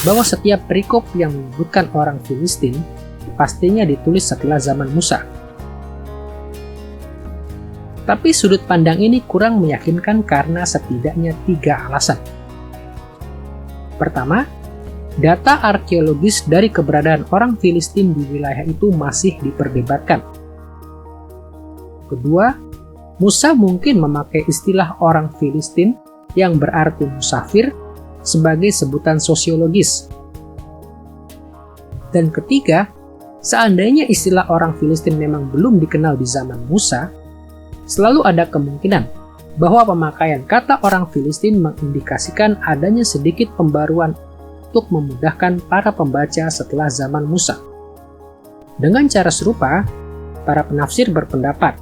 bahwa setiap perikop yang menyebutkan orang Filistin pastinya ditulis setelah zaman Musa. Tapi sudut pandang ini kurang meyakinkan karena setidaknya 3 alasan. Pertama, data arkeologis dari keberadaan orang Filistin di wilayah itu masih diperdebatkan. Kedua, Musa mungkin memakai istilah orang Filistin yang berarti musafir sebagai sebutan sosiologis. Dan ketiga, seandainya istilah orang Filistin memang belum dikenal di zaman Musa, selalu ada kemungkinan bahwa pemakaian kata orang Filistin mengindikasikan adanya sedikit pembaruan untuk memudahkan para pembaca setelah zaman Musa. Dengan cara serupa, para penafsir berpendapat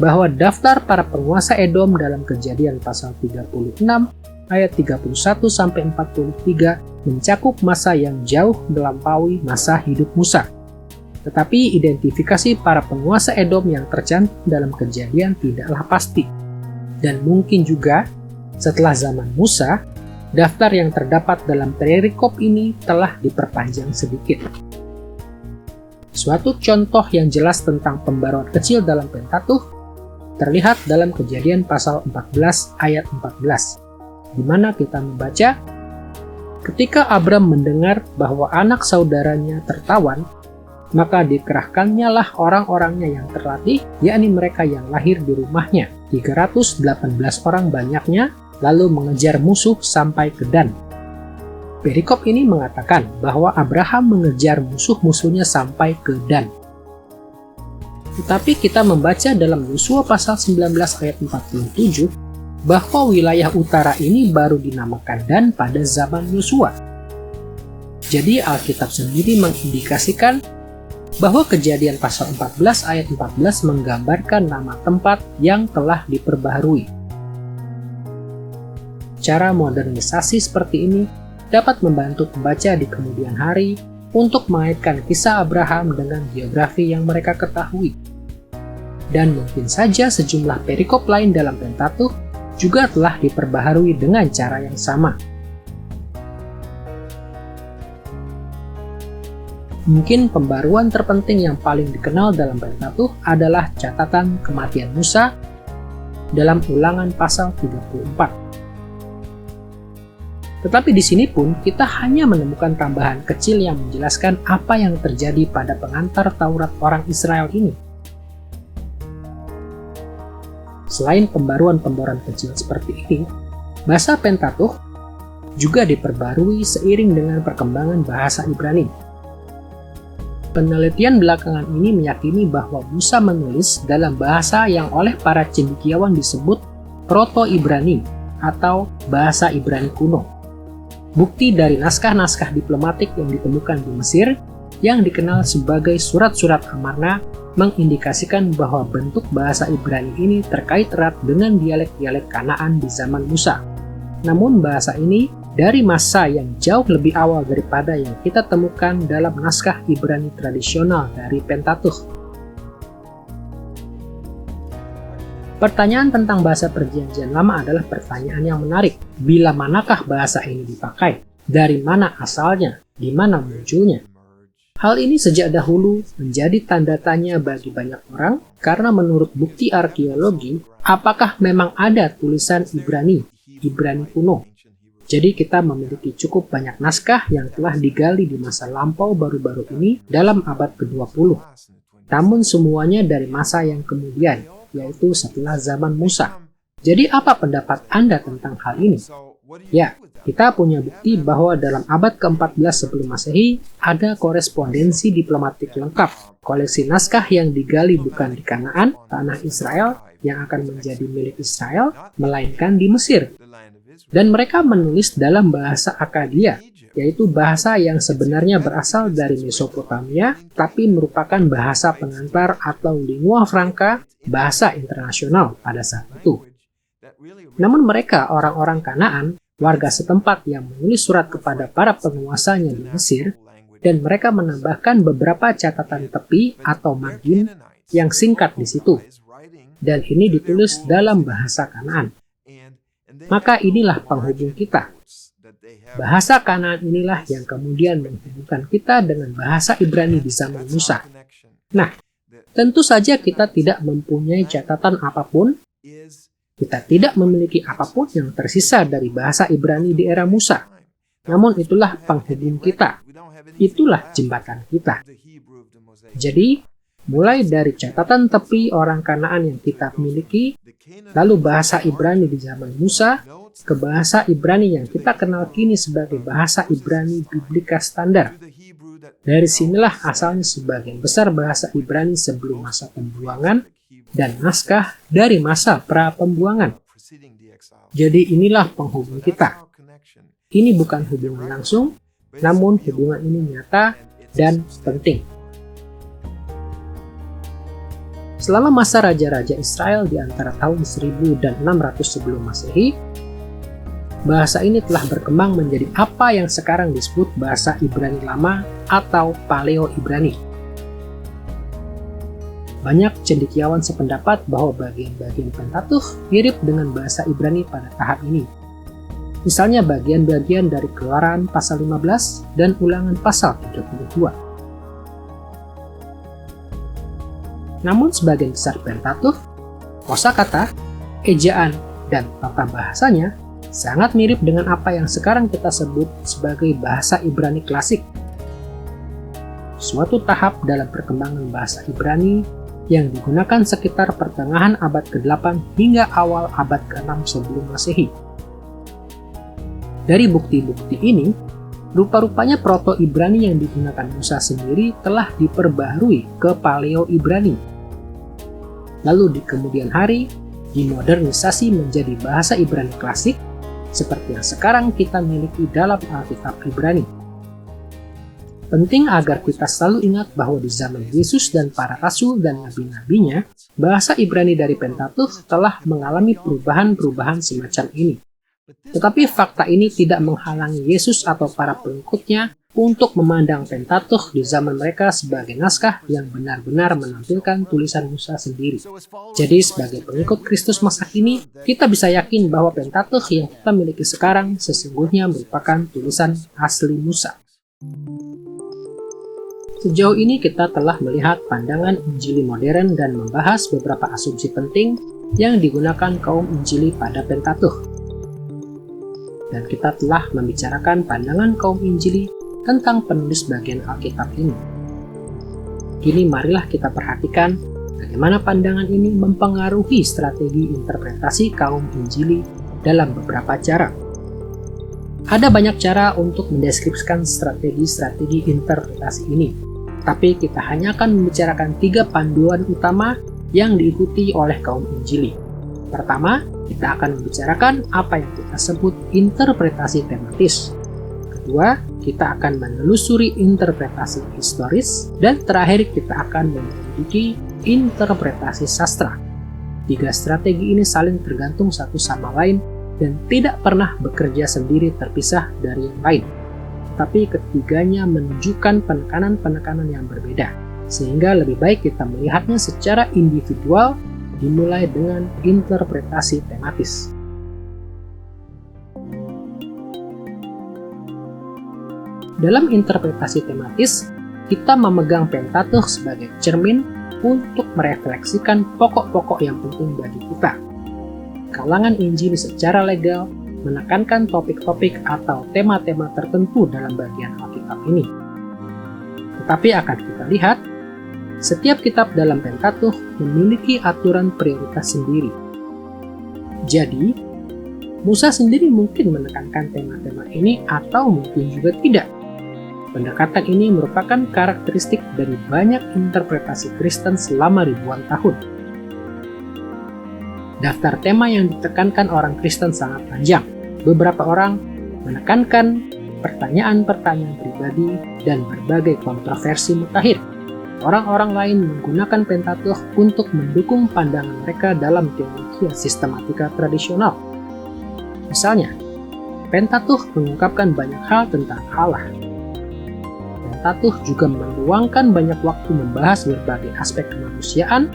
bahwa daftar para penguasa Edom dalam Kejadian pasal 36 ayat 31-43 mencakup masa yang jauh melampaui masa hidup Musa. Tetapi identifikasi para penguasa Edom yang tercantum dalam Kejadian tidaklah pasti. Dan mungkin juga setelah zaman Musa, daftar yang terdapat dalam perikop ini telah diperpanjang sedikit. Suatu contoh yang jelas tentang pembaruan kecil dalam Pentateuch terlihat dalam Kejadian pasal 14 ayat 14, di mana kita membaca, ketika Abram mendengar bahwa anak saudaranya tertawan, maka dikerahkannya lah orang-orangnya yang terlatih, yakni mereka yang lahir di rumahnya, 318 orang banyaknya, lalu mengejar musuh sampai ke Dan. Perikop ini mengatakan bahwa Abraham mengejar musuh-musuhnya sampai ke Dan. Tetapi kita membaca dalam Yosua pasal 19 ayat 47, bahwa wilayah utara ini baru dinamakan Dan pada zaman Yosua. Jadi Alkitab sendiri mengindikasikan bahwa Kejadian pasal 14 ayat 14 menggambarkan nama tempat yang telah diperbaharui. Cara modernisasi seperti ini dapat membantu pembaca di kemudian hari untuk mengaitkan kisah Abraham dengan geografi yang mereka ketahui. Dan mungkin saja sejumlah perikop lain dalam Pentateuch juga telah diperbaharui dengan cara yang sama. Mungkin pembaruan terpenting yang paling dikenal dalam Pentateuch adalah catatan kematian Musa dalam Ulangan pasal 34. Tetapi di sini pun kita hanya menemukan tambahan kecil yang menjelaskan apa yang terjadi pada pengantar Taurat orang Israel ini. Selain pembaruan-pembaruan kecil seperti ini, bahasa Pentateuch juga diperbarui seiring dengan perkembangan bahasa Ibrani. Penelitian belakangan ini meyakini bahwa Musa menulis dalam bahasa yang oleh para cendekiawan disebut Proto-Ibrani atau bahasa Ibrani kuno. Bukti dari naskah-naskah diplomatik yang ditemukan di Mesir yang dikenal sebagai surat-surat Amarna mengindikasikan bahwa bentuk bahasa Ibrani ini terkait erat dengan dialek-dialek Kanaan di zaman Musa. Namun bahasa ini dari masa yang jauh lebih awal daripada yang kita temukan dalam naskah Ibrani tradisional dari Pentateuch. Pertanyaan tentang bahasa Perjanjian Lama adalah pertanyaan yang menarik. Bila manakah bahasa ini dipakai? Dari mana asalnya? Di mana munculnya? Hal ini sejak dahulu menjadi tanda tanya bagi banyak orang karena menurut bukti arkeologi, apakah memang ada tulisan Ibrani kuno? Jadi kita memiliki cukup banyak naskah yang telah digali di masa lampau baru-baru ini dalam abad ke-20. Namun semuanya dari masa yang kemudian, yaitu setelah zaman Musa. Jadi apa pendapat Anda tentang hal ini? Ya, kita punya bukti bahwa dalam abad ke-14 sebelum Masehi ada korespondensi diplomatik lengkap. Koleksi naskah yang digali bukan di Kanaan, tanah Israel, yang akan menjadi milik Israel, melainkan di Mesir. Dan mereka menulis dalam bahasa Akadia, yaitu bahasa yang sebenarnya berasal dari Mesopotamia, tapi merupakan bahasa pengantar atau lingua franca, bahasa internasional pada saat itu. Namun mereka, orang-orang Kanaan, warga setempat yang menulis surat kepada para penguasanya di Mesir, dan mereka menambahkan beberapa catatan tepi atau margin yang singkat di situ, dan ini ditulis dalam bahasa Kanaan. Maka inilah penghubung kita. Bahasa Kanaan inilah yang kemudian menghubungkan kita dengan bahasa Ibrani di zaman Musa. Nah, tentu saja kita tidak mempunyai catatan apapun, kita tidak memiliki apapun yang tersisa dari bahasa Ibrani di era Musa. Namun itulah penghubung kita, itulah jembatan kita. Jadi, mulai dari catatan tepi orang Kanaan yang kita miliki, lalu bahasa Ibrani di zaman Musa, ke bahasa Ibrani yang kita kenal kini sebagai bahasa Ibrani Biblika Standar. Dari sinilah asalnya sebagian besar bahasa Ibrani sebelum masa pembuangan dan naskah dari masa pra-pembuangan. Jadi inilah penghubung kita. Ini bukan hubungan langsung, namun hubungan ini nyata dan penting. Selama masa Raja-Raja Israel di antara tahun 1000 dan 600 sebelum Masehi, bahasa ini telah berkembang menjadi apa yang sekarang disebut bahasa Ibrani Lama atau Paleo-Ibrani. Banyak cendekiawan sependapat bahwa bagian-bagian Pentateuch mirip dengan bahasa Ibrani pada tahap ini. Misalnya bagian-bagian dari Keluaran pasal 15 dan Ulangan pasal 32. Namun sebagian besar Pentateuch, kosakata, ejaan, dan tata bahasanya sangat mirip dengan apa yang sekarang kita sebut sebagai bahasa Ibrani klasik. Suatu tahap dalam perkembangan bahasa Ibrani yang digunakan sekitar pertengahan abad ke-8 hingga awal abad ke-6 sebelum Masehi. Dari bukti-bukti ini, rupa-rupanya Proto-Ibrani yang digunakan Musa sendiri telah diperbaharui ke Paleo-Ibrani. Lalu di kemudian hari, dimodernisasi menjadi bahasa Ibrani klasik, seperti yang sekarang kita miliki dalam Alkitab Ibrani. Penting agar kita selalu ingat bahwa di zaman Yesus dan para rasul dan nabi-nabinya, bahasa Ibrani dari Pentateuch telah mengalami perubahan-perubahan semacam ini. Tetapi fakta ini tidak menghalangi Yesus atau para pengikutnya untuk memandang Pentateuch di zaman mereka sebagai naskah yang benar-benar menampilkan tulisan Musa sendiri. Jadi sebagai pengikut Kristus masa kini, kita bisa yakin bahwa Pentateuch yang kita miliki sekarang sesungguhnya merupakan tulisan asli Musa. Sejauh ini kita telah melihat pandangan Injili modern dan membahas beberapa asumsi penting yang digunakan kaum Injili pada Pentateuch. Dan kita telah membicarakan pandangan kaum Injili tentang penulis bagian Alkitab ini. Kini marilah kita perhatikan bagaimana pandangan ini mempengaruhi strategi interpretasi kaum Injili dalam beberapa cara. Ada banyak cara untuk mendeskripsikan strategi-strategi interpretasi ini, tapi kita hanya akan membicarakan 3 panduan utama yang diikuti oleh kaum Injili. Pertama, kita akan membicarakan apa yang kita sebut interpretasi tematis. Kedua, kita akan menelusuri interpretasi historis. Dan terakhir, kita akan menyelidiki interpretasi sastra. 3 strategi ini saling tergantung satu sama lain dan tidak pernah bekerja sendiri terpisah dari yang lain. Tapi ketiganya menunjukkan penekanan-penekanan yang berbeda, sehingga lebih baik kita melihatnya secara individual, dimulai dengan interpretasi tematis. Dalam interpretasi tematis, kita memegang Pentateuch sebagai cermin untuk merefleksikan pokok-pokok yang penting bagi kita. Kalangan Injil secara legal menekankan topik-topik atau tema-tema tertentu dalam bagian Alkitab ini. Tetapi akan kita lihat, setiap kitab dalam Pentateuch memiliki aturan prioritas sendiri. Jadi, Musa sendiri mungkin menekankan tema-tema ini atau mungkin juga tidak. Pendekatan ini merupakan karakteristik dari banyak interpretasi Kristen selama ribuan tahun. Daftar tema yang ditekankan orang Kristen sangat panjang. Beberapa orang menekankan pertanyaan-pertanyaan pribadi dan berbagai kontroversi mutakhir. Orang-orang lain menggunakan Pentateuch untuk mendukung pandangan mereka dalam teologi sistematika tradisional. Misalnya, Pentateuch mengungkapkan banyak hal tentang Allah. Pentateuch juga meluangkan banyak waktu membahas berbagai aspek kemanusiaan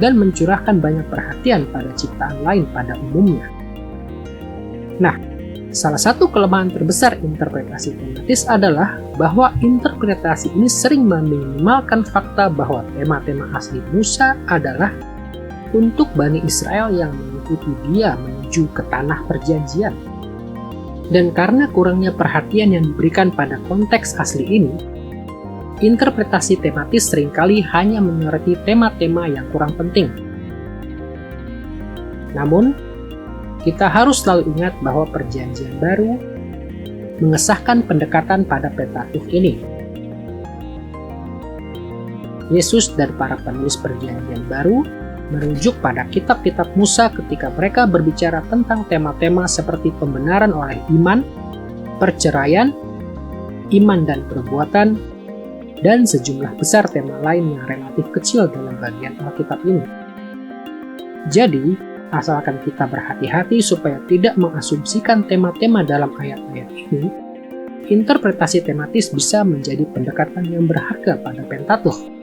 dan mencurahkan banyak perhatian pada ciptaan lain pada umumnya. Nah, salah satu kelemahan terbesar interpretasi tematis adalah bahwa interpretasi ini sering meminimalkan fakta bahwa tema-tema asli Musa adalah untuk Bani Israel yang mengikuti Dia menuju ke tanah perjanjian. Dan karena kurangnya perhatian yang diberikan pada konteks asli ini, interpretasi tematis seringkali hanya menyoroti tema-tema yang kurang penting. Namun, kita harus selalu ingat bahwa Perjanjian Baru mengesahkan pendekatan pada Pentateuch ini. Yesus dan para penulis Perjanjian Baru merujuk pada kitab-kitab Musa ketika mereka berbicara tentang tema-tema seperti pembenaran oleh iman, perceraian, iman dan perbuatan, dan sejumlah besar tema lain yang relatif kecil dalam bagian Alkitab ini. Jadi, asalkan kita berhati-hati supaya tidak mengasumsikan tema-tema dalam ayat-ayat ini, interpretasi tematis bisa menjadi pendekatan yang berharga pada Pentateuch.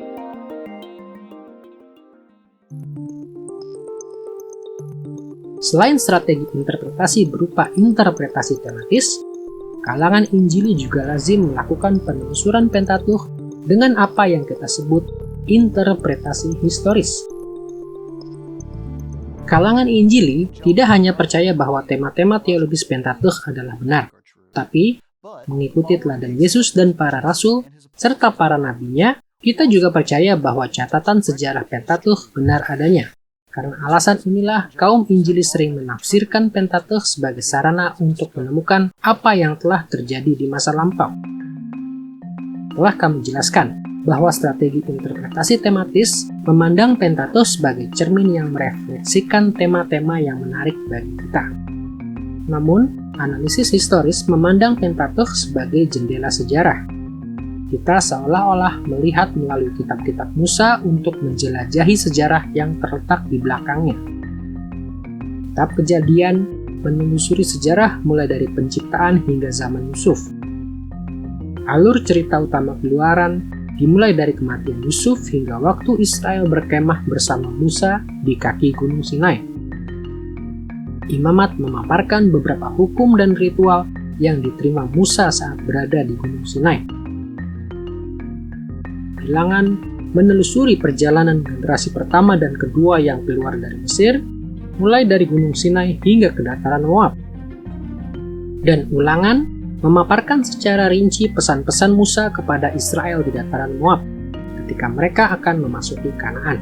Selain strategi interpretasi berupa interpretasi tematis, kalangan Injili juga lazim melakukan penelusuran Pentateuch dengan apa yang kita sebut interpretasi historis. Kalangan Injili tidak hanya percaya bahwa tema-tema teologis Pentateuch adalah benar, tapi mengikuti teladan Yesus dan para rasul serta para nabinya, kita juga percaya bahwa catatan sejarah Pentateuch benar adanya. Karena alasan inilah, kaum Injili sering menafsirkan Pentateuch sebagai sarana untuk menemukan apa yang telah terjadi di masa lampau. Telah kami jelaskan bahwa strategi interpretasi tematis memandang Pentateuch sebagai cermin yang merefleksikan tema-tema yang menarik bagi kita. Namun, analisis historis memandang Pentateuch sebagai jendela sejarah. Kita seolah-olah melihat melalui kitab-kitab Musa untuk menjelajahi sejarah yang terletak di belakangnya. Kitab Kejadian menelusuri sejarah mulai dari penciptaan hingga zaman Yusuf. Alur cerita utama Keluaran dimulai dari kematian Yusuf hingga waktu Israel berkemah bersama Musa di kaki Gunung Sinai. Imamat memaparkan beberapa hukum dan ritual yang diterima Musa saat berada di Gunung Sinai. Bilangan menelusuri perjalanan generasi pertama dan kedua yang keluar dari Mesir, mulai dari Gunung Sinai hingga ke dataran Moab. Dan Ulangan memaparkan secara rinci pesan-pesan Musa kepada Israel di dataran Moab ketika mereka akan memasuki Kanaan.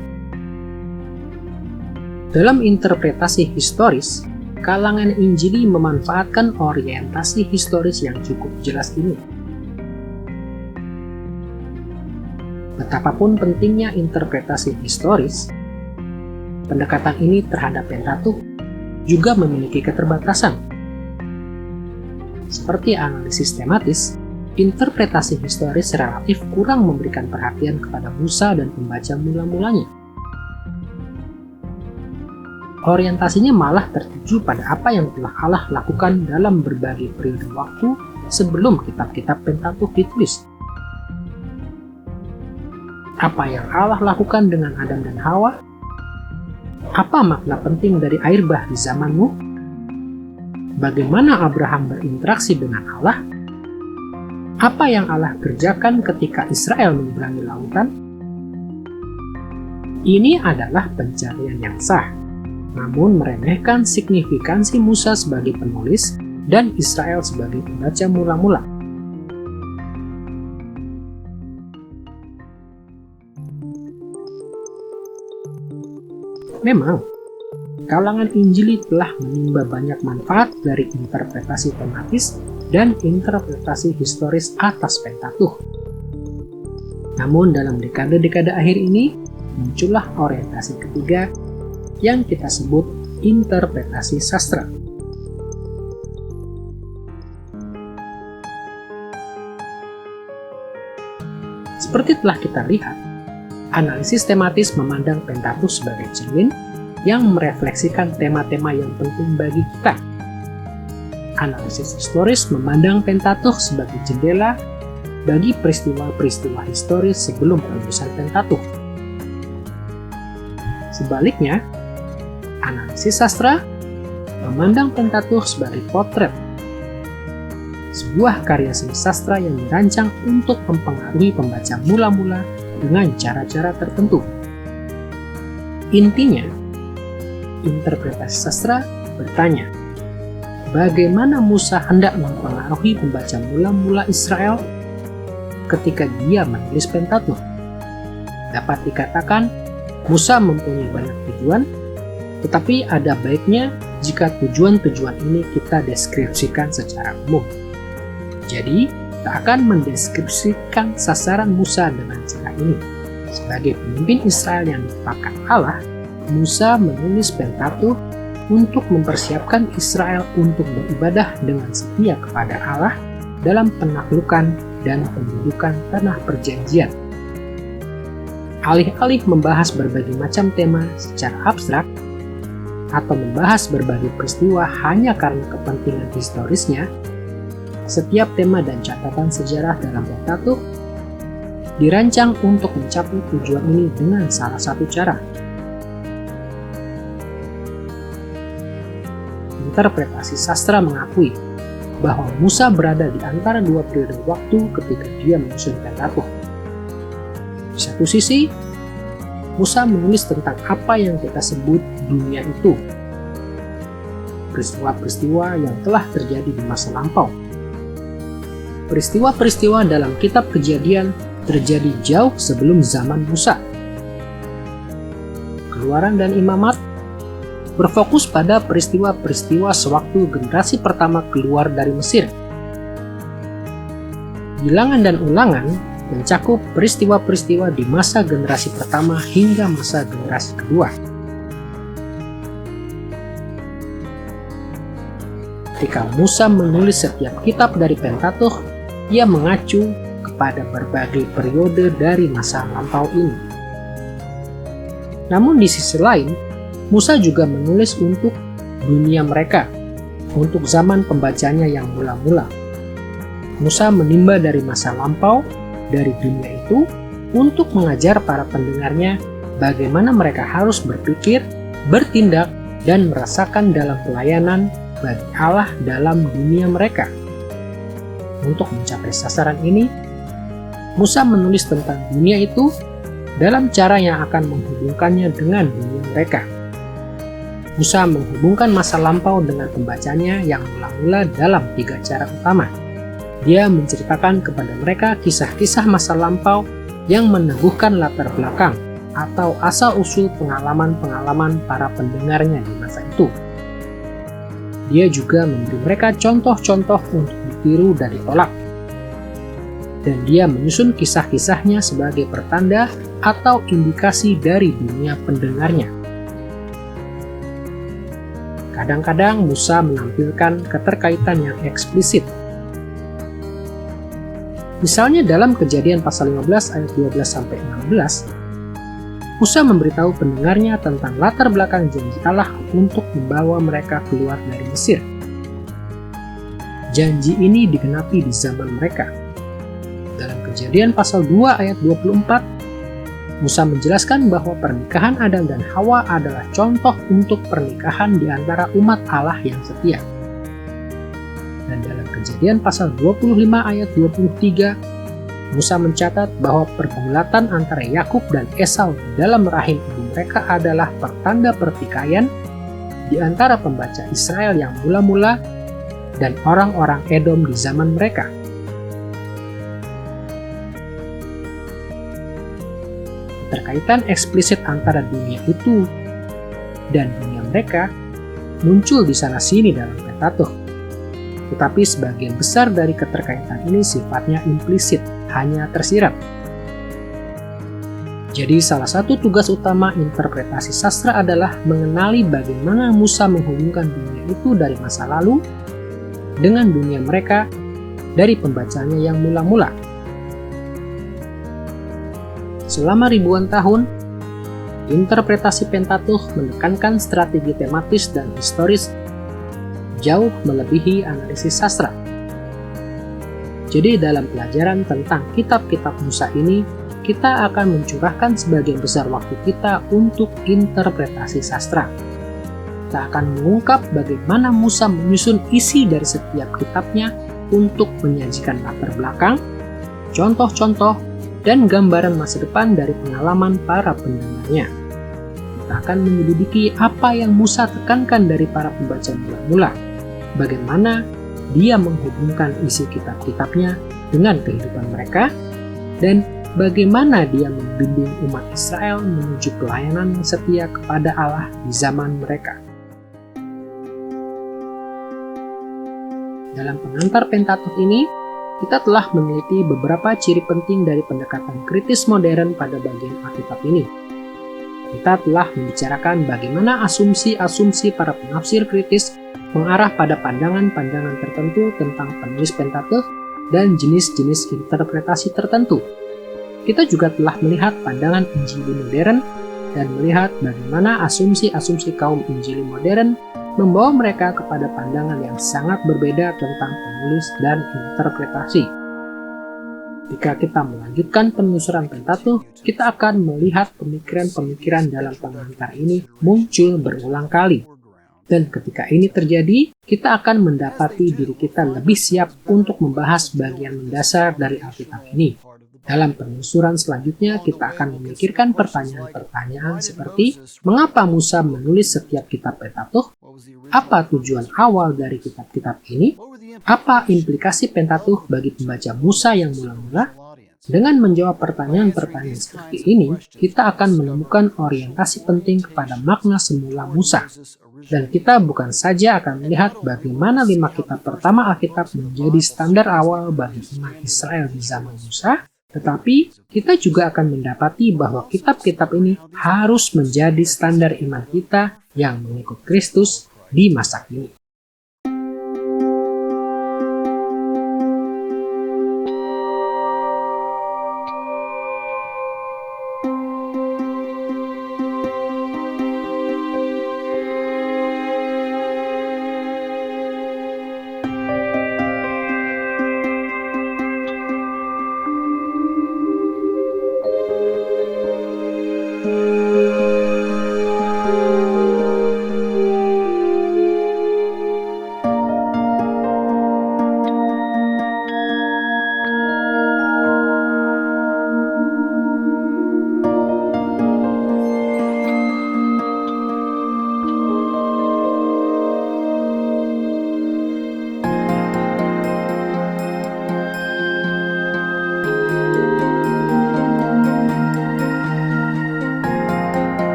Dalam interpretasi historis, kalangan Injili memanfaatkan orientasi historis yang cukup jelas ini. Betapapun pentingnya interpretasi historis, pendekatan ini terhadap Pentateuch juga memiliki keterbatasan. Seperti analisis tematis, interpretasi historis relatif kurang memberikan perhatian kepada Musa dan pembaca mula-mulanya. Orientasinya malah tertuju pada apa yang telah Allah lakukan dalam berbagai periode waktu sebelum kitab-kitab Pentateuch ditulis. Apa yang Allah lakukan dengan Adam dan Hawa? Apa makna penting dari air bah di zamanmu? Bagaimana Abraham berinteraksi dengan Allah? Apa yang Allah kerjakan ketika Israel menyeberangi lautan? Ini adalah pencarian yang sah, namun meremehkan signifikansi Musa sebagai penulis dan Israel sebagai pembaca mula-mula. Memang, kalangan Injili telah menimba banyak manfaat dari interpretasi tematis dan interpretasi historis atas Pentateuch. Namun dalam dekade-dekade akhir ini, muncullah orientasi ketiga yang kita sebut interpretasi sastra. Seperti telah kita lihat, analisis tematis memandang Pentateuch sebagai cermin yang merefleksikan tema-tema yang penting bagi kita. Analisis historis memandang Pentateuch sebagai jendela bagi peristiwa-peristiwa historis sebelum penulisan Pentateuch. Sebaliknya, analisis sastra memandang Pentateuch sebagai potret, sebuah karya seni sastra yang dirancang untuk mempengaruhi pembaca mula-mula dengan cara-cara tertentu. Intinya, interpretasi sastra bertanya, bagaimana Musa hendak mempengaruhi pembaca mula-mula Israel ketika dia menulis Pentateuch? Dapat dikatakan, Musa mempunyai banyak tujuan, tetapi ada baiknya jika tujuan-tujuan ini kita deskripsikan secara umum. Jadi, kita akan mendeskripsikan sasaran Musa dengan cara ini. Sebagai pemimpin Israel yang dipakai Allah, Musa menulis Pentateuch untuk mempersiapkan Israel untuk beribadah dengan setia kepada Allah dalam penaklukan dan pendudukan tanah perjanjian. Alih-alih membahas berbagai macam tema secara abstrak atau membahas berbagai peristiwa hanya karena kepentingan historisnya, setiap tema dan catatan sejarah dalam Pentateuch dirancang untuk mencapai tujuan ini dengan salah satu cara. Interpretasi sastra mengakui bahwa Musa berada di antara dua periode waktu ketika dia menyusun Pentateuch. Di satu sisi, Musa menulis tentang apa yang kita sebut dunia itu, peristiwa-peristiwa yang telah terjadi di masa lampau. Peristiwa-peristiwa dalam kitab Kejadian terjadi jauh sebelum zaman Musa. Keluaran dan Imamat berfokus pada peristiwa-peristiwa sewaktu generasi pertama keluar dari Mesir. Bilangan dan Ulangan mencakup peristiwa-peristiwa di masa generasi pertama hingga masa generasi kedua. Ketika Musa menulis setiap kitab dari Pentateuch, ia mengacu kepada berbagai periode dari masa lampau ini. Namun di sisi lain, Musa juga menulis untuk dunia mereka, untuk zaman pembacanya yang mula-mula. Musa menimba dari masa lampau, dari dunia itu, untuk mengajar para pendengarnya bagaimana mereka harus berpikir, bertindak, dan merasakan dalam pelayanan bagi Allah dalam dunia mereka. Untuk mencapai sasaran ini, Musa menulis tentang dunia itu dalam cara yang akan menghubungkannya dengan dunia mereka. Musa menghubungkan masa lampau dengan pembacanya yang mula-mula dalam 3 cara utama. Dia menceritakan kepada mereka kisah-kisah masa lampau yang meneguhkan latar belakang atau asal-usul pengalaman-pengalaman para pendengarnya di masa itu. Dia juga memberi mereka contoh-contoh untuk ditiru dan ditolak. Dan dia menyusun kisah-kisahnya sebagai pertanda atau indikasi dari dunia pendengarnya. Kadang-kadang Musa menampilkan keterkaitan yang eksplisit. Misalnya dalam Kejadian pasal 15 ayat 12-16, Musa memberitahu pendengarnya tentang latar belakang janji Allah untuk membawa mereka keluar dari Mesir. Janji ini digenapi di zaman mereka. Dalam Kejadian pasal 2 ayat 24, Musa menjelaskan bahwa pernikahan Adam dan Hawa adalah contoh untuk pernikahan di antara umat Allah yang setia. Dan dalam Kejadian pasal 25 ayat 23, Musa mencatat bahwa pergulatan antara Yakub dan Esau dalam rahim ibu mereka adalah pertanda pertikaian di antara pembaca Israel yang mula-mula dan orang-orang Edom di zaman mereka. Keterkaitan eksplisit antara dunia itu dan dunia mereka muncul di sana-sini dalam Pentateuch. Tetapi sebagian besar dari keterkaitan ini sifatnya implisit, hanya tersirat. Jadi salah satu tugas utama interpretasi sastra adalah mengenali bagaimana Musa menghubungkan dunia itu dari masa lalu dengan dunia mereka dari pembacanya yang mula-mula. Selama ribuan tahun, interpretasi Pentateuch menekankan strategi tematis dan historis jauh melebihi analisis sastra. Jadi dalam pelajaran tentang kitab-kitab Musa ini, kita akan mencurahkan sebagian besar waktu kita untuk interpretasi sastra. Kita akan mengungkap bagaimana Musa menyusun isi dari setiap kitabnya untuk menyajikan latar belakang, contoh-contoh, dan gambaran masa depan dari pengalaman para pendengarnya. Kita akan menyelidiki apa yang Musa tekankan dari para pembaca mula-mula, bagaimana dia menghubungkan isi kitab-kitabnya dengan kehidupan mereka, dan bagaimana dia membimbing umat Israel menuju pelayanan yang setia kepada Allah di zaman mereka. Dalam pengantar Pentatukh ini, kita telah meneliti beberapa ciri penting dari pendekatan kritis modern pada bagian Alkitab ini. Kita telah membicarakan bagaimana asumsi-asumsi para penafsir kritis mengarah pada pandangan-pandangan tertentu tentang penulis Pentatukh dan jenis-jenis interpretasi tertentu. Kita juga telah melihat pandangan Injili modern dan melihat bagaimana asumsi-asumsi kaum Injili modern membawa mereka kepada pandangan yang sangat berbeda tentang penulis dan interpretasi. Jika kita melanjutkan penelusuran Pentatukh, kita akan melihat pemikiran-pemikiran dalam pengantar ini muncul berulang kali. Dan ketika ini terjadi, kita akan mendapati diri kita lebih siap untuk membahas bagian mendasar dari Alkitab ini. Dalam penelusuran selanjutnya, kita akan memikirkan pertanyaan-pertanyaan seperti mengapa Musa menulis setiap kitab Pentatukh? Apa tujuan awal dari kitab-kitab ini? Apa implikasi Pentatukh bagi pembaca Musa yang mula-mula? Dengan menjawab pertanyaan-pertanyaan seperti ini, kita akan menemukan orientasi penting kepada makna semula Musa. Dan kita bukan saja akan melihat bagaimana 5 kitab pertama Alkitab menjadi standar awal bagi umat Israel di zaman Musa, tetapi kita juga akan mendapati bahwa kitab-kitab ini harus menjadi standar iman kita yang mengikut Kristus di masa kini.